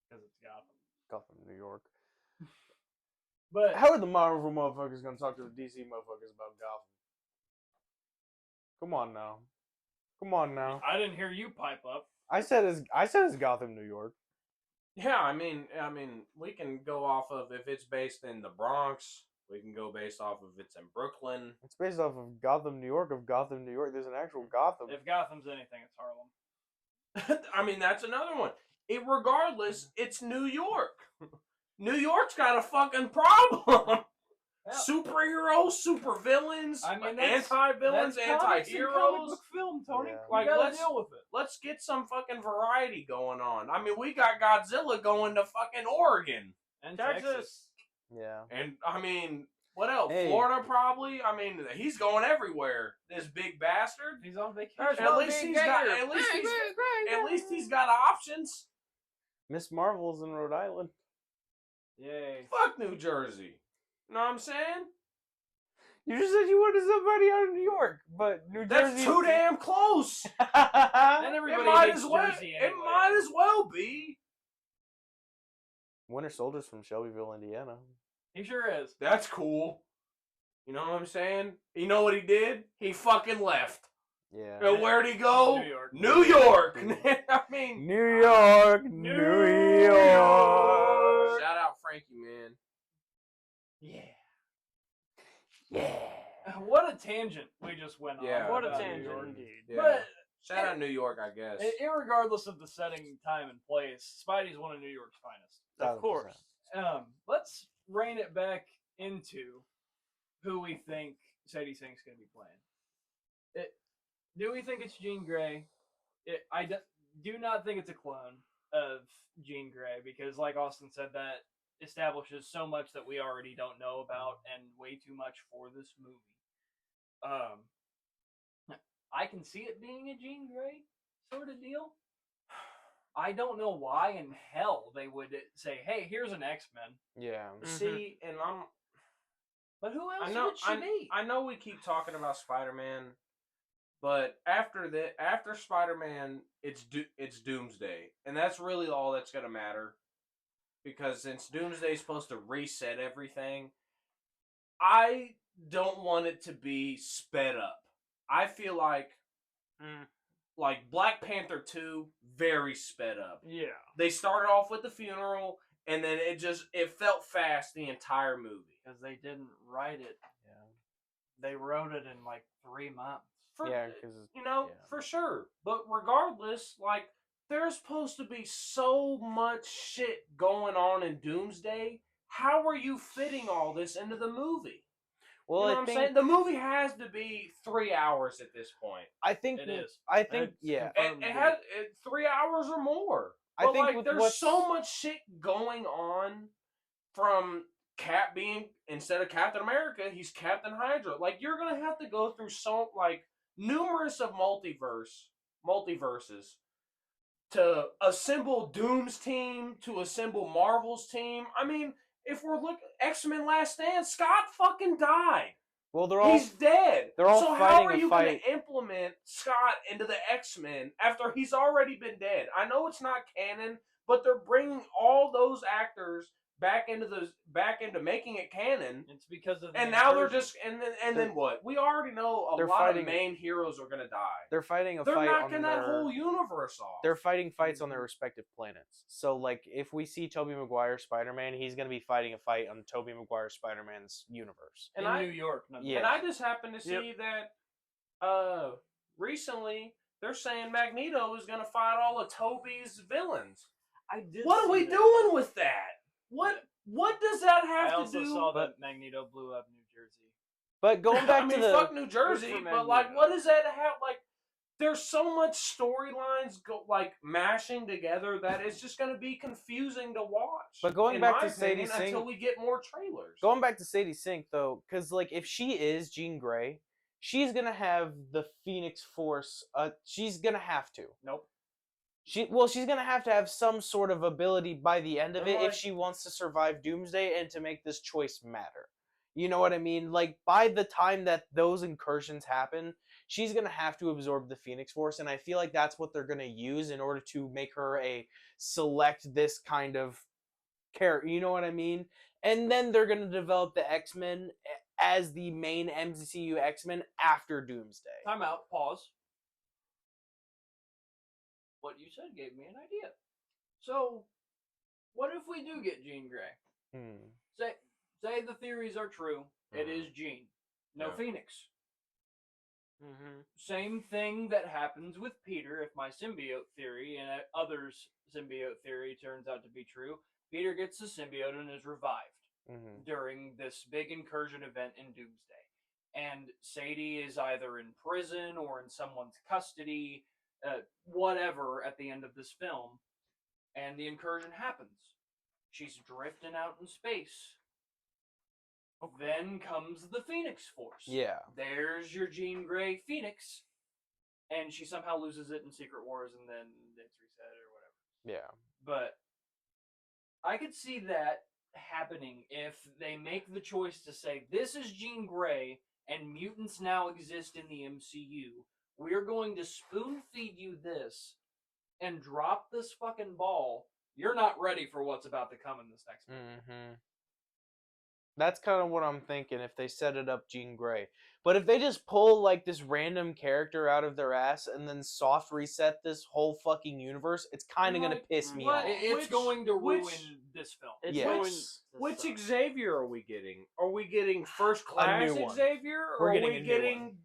Because it's Gotham. Gotham, New York. But How are the Marvel motherfuckers gonna talk to the DC motherfuckers about Gotham? Come on now. I didn't hear you pipe up. I said it's Gotham, New York. Yeah, I mean, we can go off of if it's based in the Bronx. We can go based off of it's in Brooklyn. It's based off of Gotham, New York. Of Gotham, New York. There's an actual Gotham. If Gotham's anything, it's Harlem. I mean, that's another one. Regardless, it's New York. New York's got a fucking problem. Yeah. Superheroes, supervillains, I mean, that's anti-villains, comics and comic anti-heroes. book film, Tony. Yeah. Like, You gotta let's deal with it. Let's get some fucking variety going on. I mean, we got Godzilla going to fucking Oregon. And Texas. Yeah. And, I mean, what else? Hey. Florida, probably? I mean, he's going everywhere. This big bastard. He's on vacation. At least he's got options. Miss Marvel's in Rhode Island. Yay. Fuck New Jersey. You know what I'm saying? You just said you wanted somebody out of New York, but New That's Jersey. too damn close. And everybody It might hates as well. Jersey It anyway. might as well be. Winter Soldier's from Shelbyville, Indiana. He sure is. That's cool. You know what I'm saying? You know what he did? He fucking left. Yeah. And where'd he go? New York. New York. I mean, New York, New York. shout out Frankie, man. Yeah. Yeah. What a tangent we just went on. Yeah. What a about New tangent, York. indeed. Yeah. But Shout out New York, I guess. Irregardless of the setting, time, and place, Spidey's one of New York's finest. Of course. Let's rein it back into who we think Sadie Sink's going to be playing. Do we think it's Jean Grey? I do not think it's a clone of Jean Grey because, like Austin said, that establishes so much that we already don't know about and way too much for this movie. I can see it being a Jean Grey sort of deal. I don't know why in hell they would say, "Hey, here's an X-Men." Yeah. See, and But who else I know, would she be? I know we keep talking about Spider-Man, but after Spider-Man, it's Doomsday, and that's really all that's gonna matter, because since Doomsday is supposed to reset everything, I don't want it to be sped up. I feel like Black Panther 2, very sped up. Yeah. They started off with the funeral, and then it felt fast the entire movie. Because they didn't write it. Yeah. They wrote it in like 3 months. For sure. But regardless, there's supposed to be so much shit going on in Doomsday. How are you fitting all this into the movie? Well, you know what I'm saying? The movie has to be 3 hours at this point. I think it is. I think It's yeah. confirmed. It has 3 hours or more. I But think with there's so much shit going on, from Cap being, instead of Captain America, he's Captain Hydra. You're gonna have to go through numerous of multiverses to assemble Doom's team, to assemble Marvel's team. I mean, if we're looking X-Men Last Stand, Scott fucking died. Well, he's dead. They're all so fighting how are you a going fight. to implement Scott into the X-Men after he's already been dead? I know it's not canon, but they're bringing all those actors back into making it canon. It's because of and now they're just then what? We already know a lot of main heroes are gonna die. They're fighting a They're fight knocking on that whole universe off. They're fighting fights on their respective planets. So if we see Tobey Maguire Spider-Man, he's gonna be fighting a fight on Tobey Maguire Spider-Man's universe. In New York. Yeah. And I just happened to see that recently they're saying Magneto is gonna fight all of Tobey's villains. What are we doing with that? What does that have to do? I also saw that Magneto blew up New Jersey. But going back to fuck New Jersey, but what does that have? There's so much storylines mashing together that it's just going to be confusing to watch. But going back to Sadie Sink, until we get more trailers. Going back to Sadie Sink though, because if she is Jean Grey, she's gonna have the Phoenix Force. She's gonna have to. Nope. She's gonna have to have some sort of ability by the end of it if she wants to survive Doomsday and to make this choice matter. You know what I mean? By the time that those incursions happen, she's gonna have to absorb the Phoenix Force, and I feel like that's what they're gonna use in order to make her a select this kind of character. You know what I mean? And then they're gonna develop the X-Men as the main MCU X-Men after Doomsday. Time out. Pause. What you said gave me an idea. So, what if we do get Jean Grey? Say the theories are true. It is Jean. No Phoenix. Same thing that happens with Peter if my symbiote theory and others' symbiote theory turns out to be true. Peter gets the symbiote and is revived during this big incursion event in Doomsday. And Sadie is either in prison or in someone's custody, whatever, at the end of this film. And the incursion happens. She's drifting out in space. Then comes the Phoenix Force. Yeah. There's your Jean Grey Phoenix. And she somehow loses it in Secret Wars and then it's reset or whatever. Yeah. But I could see that happening if they make the choice to say, this is Jean Grey and mutants now exist in the MCU. We're going to spoon feed you this and drop this fucking ball. You're not ready for what's about to come in this next movie. That's kind of what I'm thinking if they set it up Jean Grey. But if they just pull this random character out of their ass and then soft reset this whole fucking universe, it's kind of going to piss me off. It's going to ruin this film. Which Xavier are we getting? Are we getting first class new one. Xavier? We're or getting are we a new getting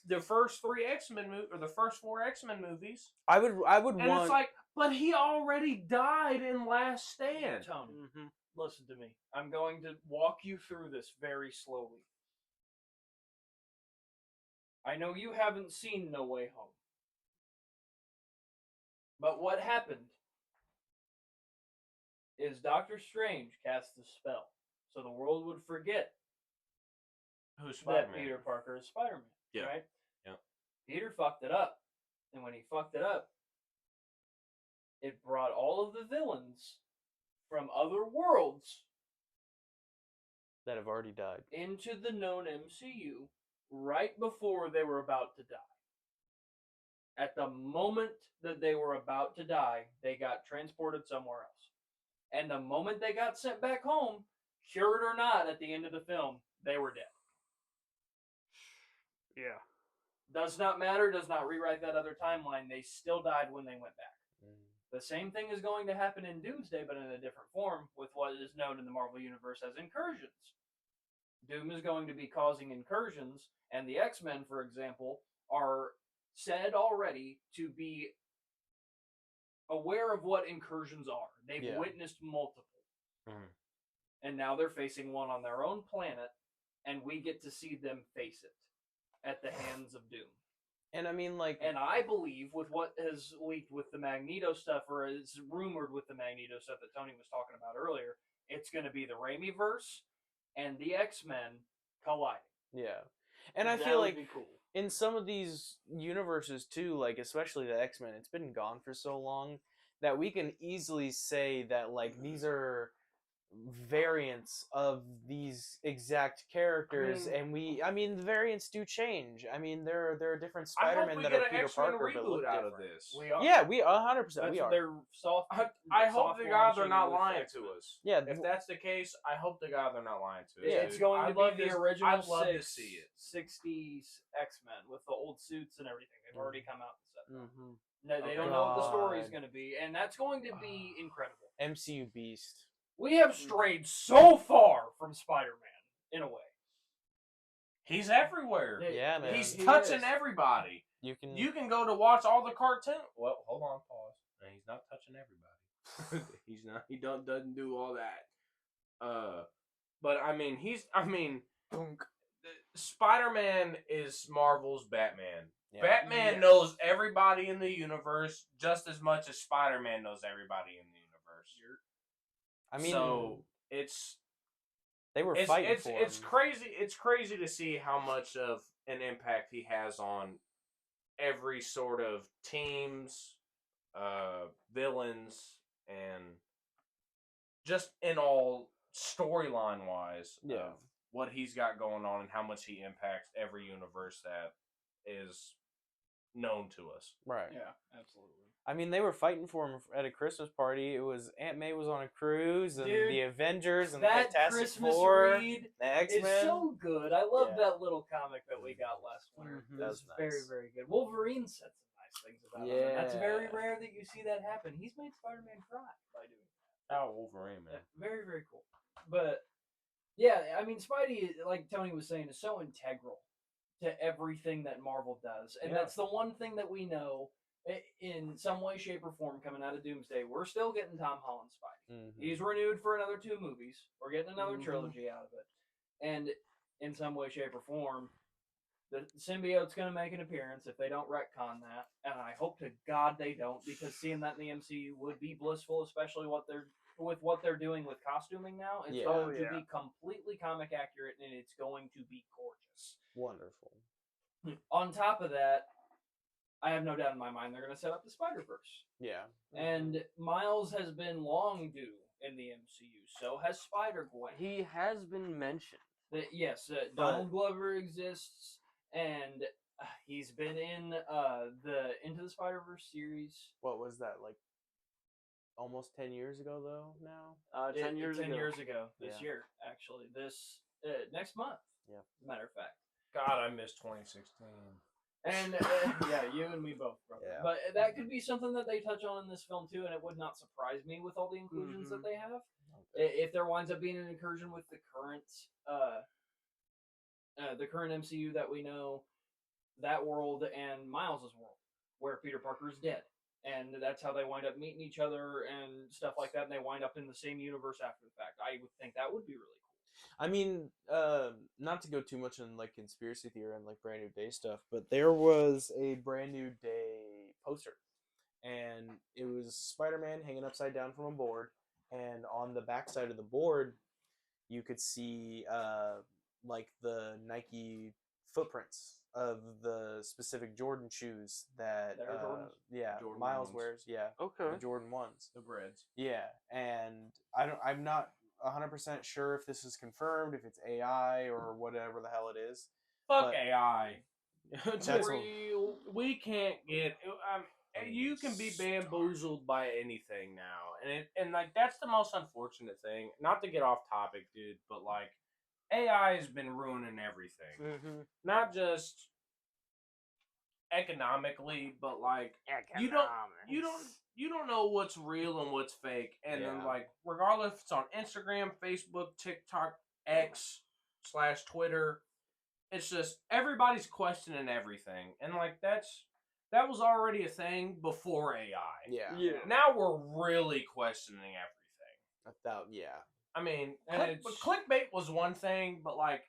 the first 3 X-Men or the first 4 X-Men movies. I would And want. it's like, but he already died in Last Stand. Tony, Mhm. listen to me. I'm going to walk you through this very slowly. I know you haven't seen No Way Home. But what happened is Doctor Strange cast a spell so the world would forget Who's that Spider-Man? Peter Parker is Spider-Man. Yeah. Right? Yeah. Peter fucked it up. And when he fucked it up, it brought all of the villains from other worlds That have already died. into the known MCU right before they were about to die. At the moment that they were about to die, they got transported somewhere else. And the moment they got sent back home, cured or not, at the end of the film, they were dead. Yeah. Does not matter, does not rewrite that other timeline. They still died when they went back. The same thing is going to happen in Doomsday, but in a different form, with what is known in the Marvel Universe as incursions. Doom is going to be causing incursions, and the X-Men, for example, are said already to be aware of what incursions are. They've witnessed multiple. And now they're facing one on their own planet, and we get to see them face it at the hands of Doom. And I mean, like, And I believe with what has leaked with the Magneto stuff, or is rumored with the Magneto stuff that Tony was talking about earlier, it's going to be the Raimi-verse and the X-Men colliding. yeah. And I That feel would like be cool. in some of these universes too, like especially the X-Men, it's been gone for so long that we can easily say that like these are variants of these exact characters, and I mean the variants do change. I mean there are different Spider-Men that are Peter Parker but look out of different. this. We are. Yeah, we 100% That's we are. Their soft. I hope soft to God they're launching not with lying X-Men. to us. Yeah, If that's the case, I hope to God they're not lying to us. It's dude. going to I'd be love the to- original I'd love to see it. 60s X-Men with the old suits and everything. They've already come out and said that. Mm-hmm. No, they Oh, don't know what the story is God. going to be, and that's going to be incredible. MCU beast. We have strayed so far from Spider-Man, in a way. He's everywhere. Yeah, man. He's He touching is. everybody. You can You can go to watch all the cartoon. Well, hold on, pause. No, he's not touching everybody. He's not. He doesn't do all that. But I mean, Spider-Man is Marvel's Batman. Yeah. Batman Yes. knows everybody in the universe just as much as Spider-Man knows everybody in the universe. I mean so it's they were fighting for it's him. crazy. It's crazy to see how much of an impact he has on every sort of teams, villains, and just in all storyline wise, Yeah. what he's got going on and how much he impacts every universe that is known to us. Right. Yeah, absolutely. I mean, they were fighting for him at a Christmas party. It was Aunt May was on a cruise, and Dude, the Avengers, and That Fantastic Christmas Four, read the X-Men. is so good. I love Yeah. that little comic that we got last winter. Mhm. It That was was very, nice. very good. Wolverine said some nice things about him. And that's very Yeah. rare that you see that happen. He's made Spider-Man cry by doing that. Oh, Wolverine, man. Very, very cool. But yeah, I mean, Spidey, like Tony was saying, is so integral to everything that Marvel does, and Yeah. that's the one thing that we know in some way, shape, or form coming out of Doomsday. We're still getting Tom Holland Spidey. Mhm. He's renewed for another 2 movies. We're getting another Mhm. trilogy out of it, and in some way, shape, or form, the symbiote's going to make an appearance if they don't retcon that, and I hope to God they don't, because seeing that in the MCU would be blissful, especially what they're doing with costuming now. It's Yeah. going Oh, to be completely comic accurate, and it's going to be gorgeous. Wonderful. On top of that, I have no doubt in my mind they're going to set up the Spider-Verse. Yeah. And Miles has been long due in the MCU. So has Spider-Gwen. He has been mentioned. Yes, Donald Glover exists, and he's been in the Into the Spider-Verse series. What was that, like almost 10 years ago though now? 10 years ago. 10 years ago. This Yeah. year, actually. This next month. Yeah. As a matter of fact. God, I miss 2016. And yeah, you and me both, brother. Yeah. But that could be something that they touch on in this film too, and it would not surprise me with all the inclusions that they have. If there winds up being an incursion with the current MCU that we know, that world and Miles's world, where Peter Parker is dead, and that's how they wind up meeting each other and stuff like that. And they wind up in the same universe after the fact. I would think that would be really cool. I mean, not to go too much in like conspiracy theory and like Brand New Day stuff, but there was a Brand New Day poster, and it was Spider-Man hanging upside down from a board, and on the backside of the board, you could see like the Nike footprints of the specific Jordan shoes that That are Jordans? Jordan Miles ones. wears. Yeah, Okay. the Jordan ones. The breads. Yeah, and I'm not 100% sure if this is confirmed, if it's AI or whatever the hell it is. Fuck But- AI. That's what- real. We can't get. You can be bamboozled by anything now, and like that's the most unfortunate thing. Not to get off topic, dude, but like AI has been ruining everything. Mm-hmm. Not just economically, but like you don't know what's real and what's fake, and then Yeah. like regardless if it's on Instagram, Facebook, TikTok, X/Twitter, it's just everybody's questioning everything, and like that was already a thing before AI. Yeah. Now we're really questioning everything. Yeah. I mean, And but clickbait was one thing, but like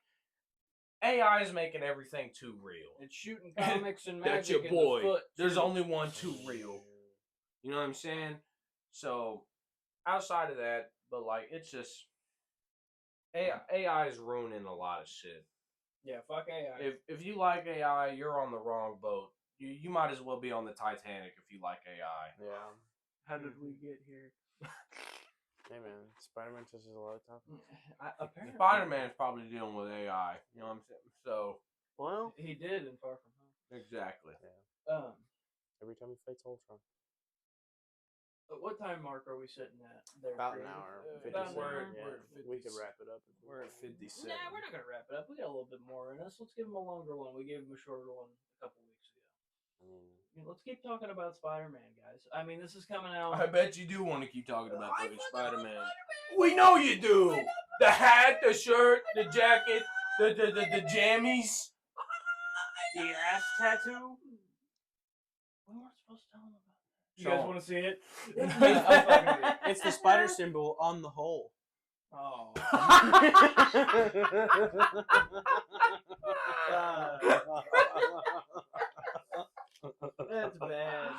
AI is making everything too real. It's shooting comics and magic That's your in boy. the foot. There's too. only one too real. You know what I'm saying? So outside of that, but like it's just AI is ruining a lot of shit. Yeah, fuck AI. If you like AI, you're on the wrong boat. You might as well be on the Titanic if you like AI. Yeah. How did we get here? Hey man, Spider-Man touches a lot of topics. Apparently, Spider-Man's probably dealing with AI. You know what I'm saying? So Well, he did in Far From exactly. Home. Every time he fights Ultron. What time mark are we sitting at? There, About an Creative? hour. About 57. an hour. Yeah. We could wrap it up. If We're at 57. Nah, we're not gonna wrap it up. We got a little bit more in us. Let's give him a longer one. We gave him a shorter one a couple weeks ago. Let's keep talking about Spider-Man, guys. I mean, this is coming out. I bet you do want to keep talking about I fucking fucking love Spider-Man. Spider-Man! We know you do. The hat, the shirt, the jacket, the jammies. the ass tattoo. We weren't supposed to tell him about that. You guys want to see it? It's the spider symbol on the hole. Oh. That's bad, man.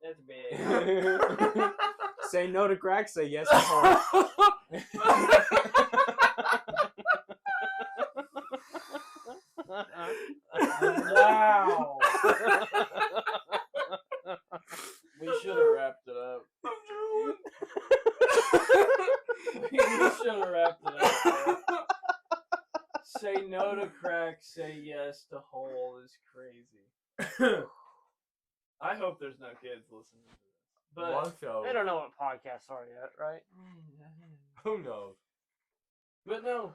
That's bad. Say no to crack, say yes to hole. Wow. We should have wrapped it up. We should have wrapped it up. Man. Say no to crack, say yes to hole is crazy. I hope there's no kids listening to this. But They don't know what podcasts are yet, right? Who knows? But no,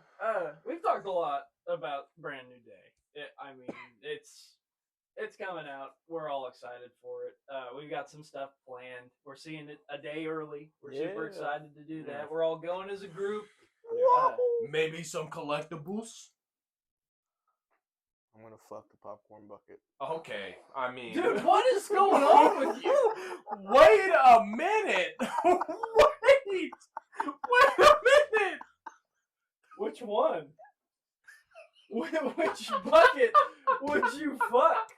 we've talked a lot about Brand New Day. I mean, it's coming out. We're all excited for it. We've got some stuff planned. We're seeing it a day early. We're super Yeah. excited to do that. Yeah. We're all going as a group. Maybe some collectibles. I'm gonna fuck the popcorn bucket. Okay, I mean, Dude, what is going on with you? Wait a minute. Wait a minute. Which one? Which bucket would you fuck?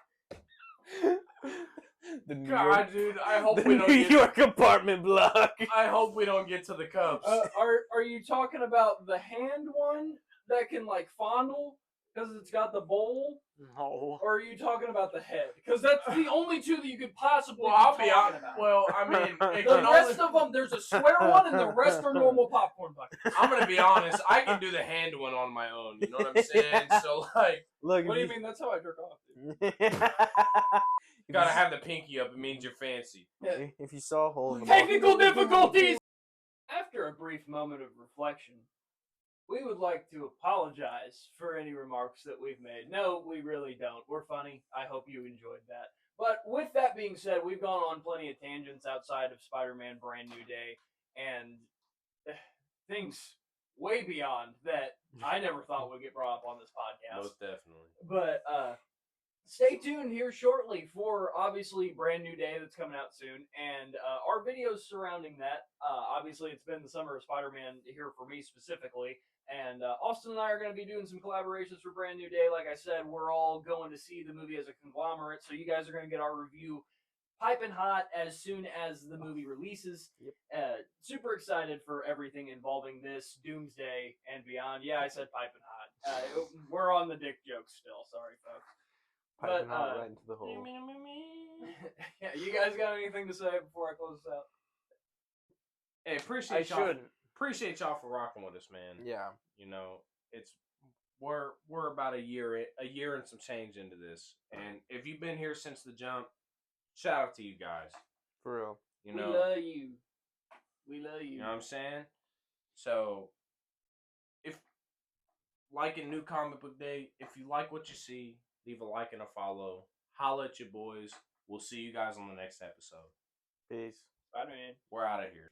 The New God, dude, I hope the we don't New get. York apartment block. I hope we don't get to the Cubs. Are you talking about the hand one that can like fondle because it's got the bowl? No. Or are you talking about the head? Because that's the only two that you could possibly Well, I'll be be talking honest. about. Well, I mean, it The can rest only, of them, there's a swear one, and the rest are normal popcorn buckets. I'm gonna be honest. I can do the hand one on my own. You know what I'm saying? So like, Look, What do you mean? That's how I jerk off, dude. you gotta have the pinky up. It means you're fancy. If you saw a hole in the Technical difficulties! After a brief moment of reflection, we would like to apologize for any remarks that we've made. No, we really don't. We're funny. I hope you enjoyed that. But with that being said, we've gone on plenty of tangents outside of Spider-Man Brand New Day, and things way beyond that I never thought would get brought up on this podcast. Most definitely. But stay tuned here shortly for obviously Brand New Day that's coming out soon, and our videos surrounding that. Obviously, it's been the summer of Spider-Man here for me specifically, and Austin and I are going to be doing some collaborations for Brand New Day. Like I said, we're all going to see the movie as a conglomerate, so you guys are going to get our review piping hot as soon as the movie releases. Yep. Super excited for everything involving this Doomsday and beyond. Yeah, I said piping hot. We're on the dick jokes still. Sorry, folks. Piping hot right into the hole. Yeah, you guys got anything to say before I close this out? Hey, appreciate y'all for rocking with us, man. Yeah. You know, it's we're about a year and some change into this, and if you've been here since the jump, shout out to you guys. For real. You know, We love you. We love you. You know what I'm saying? So, if like in New Comic Book Day, if you like what you see, leave a like and a follow. Holla at your boys. We'll see you guys on the next episode. Peace. Spider-Man. We're out of here.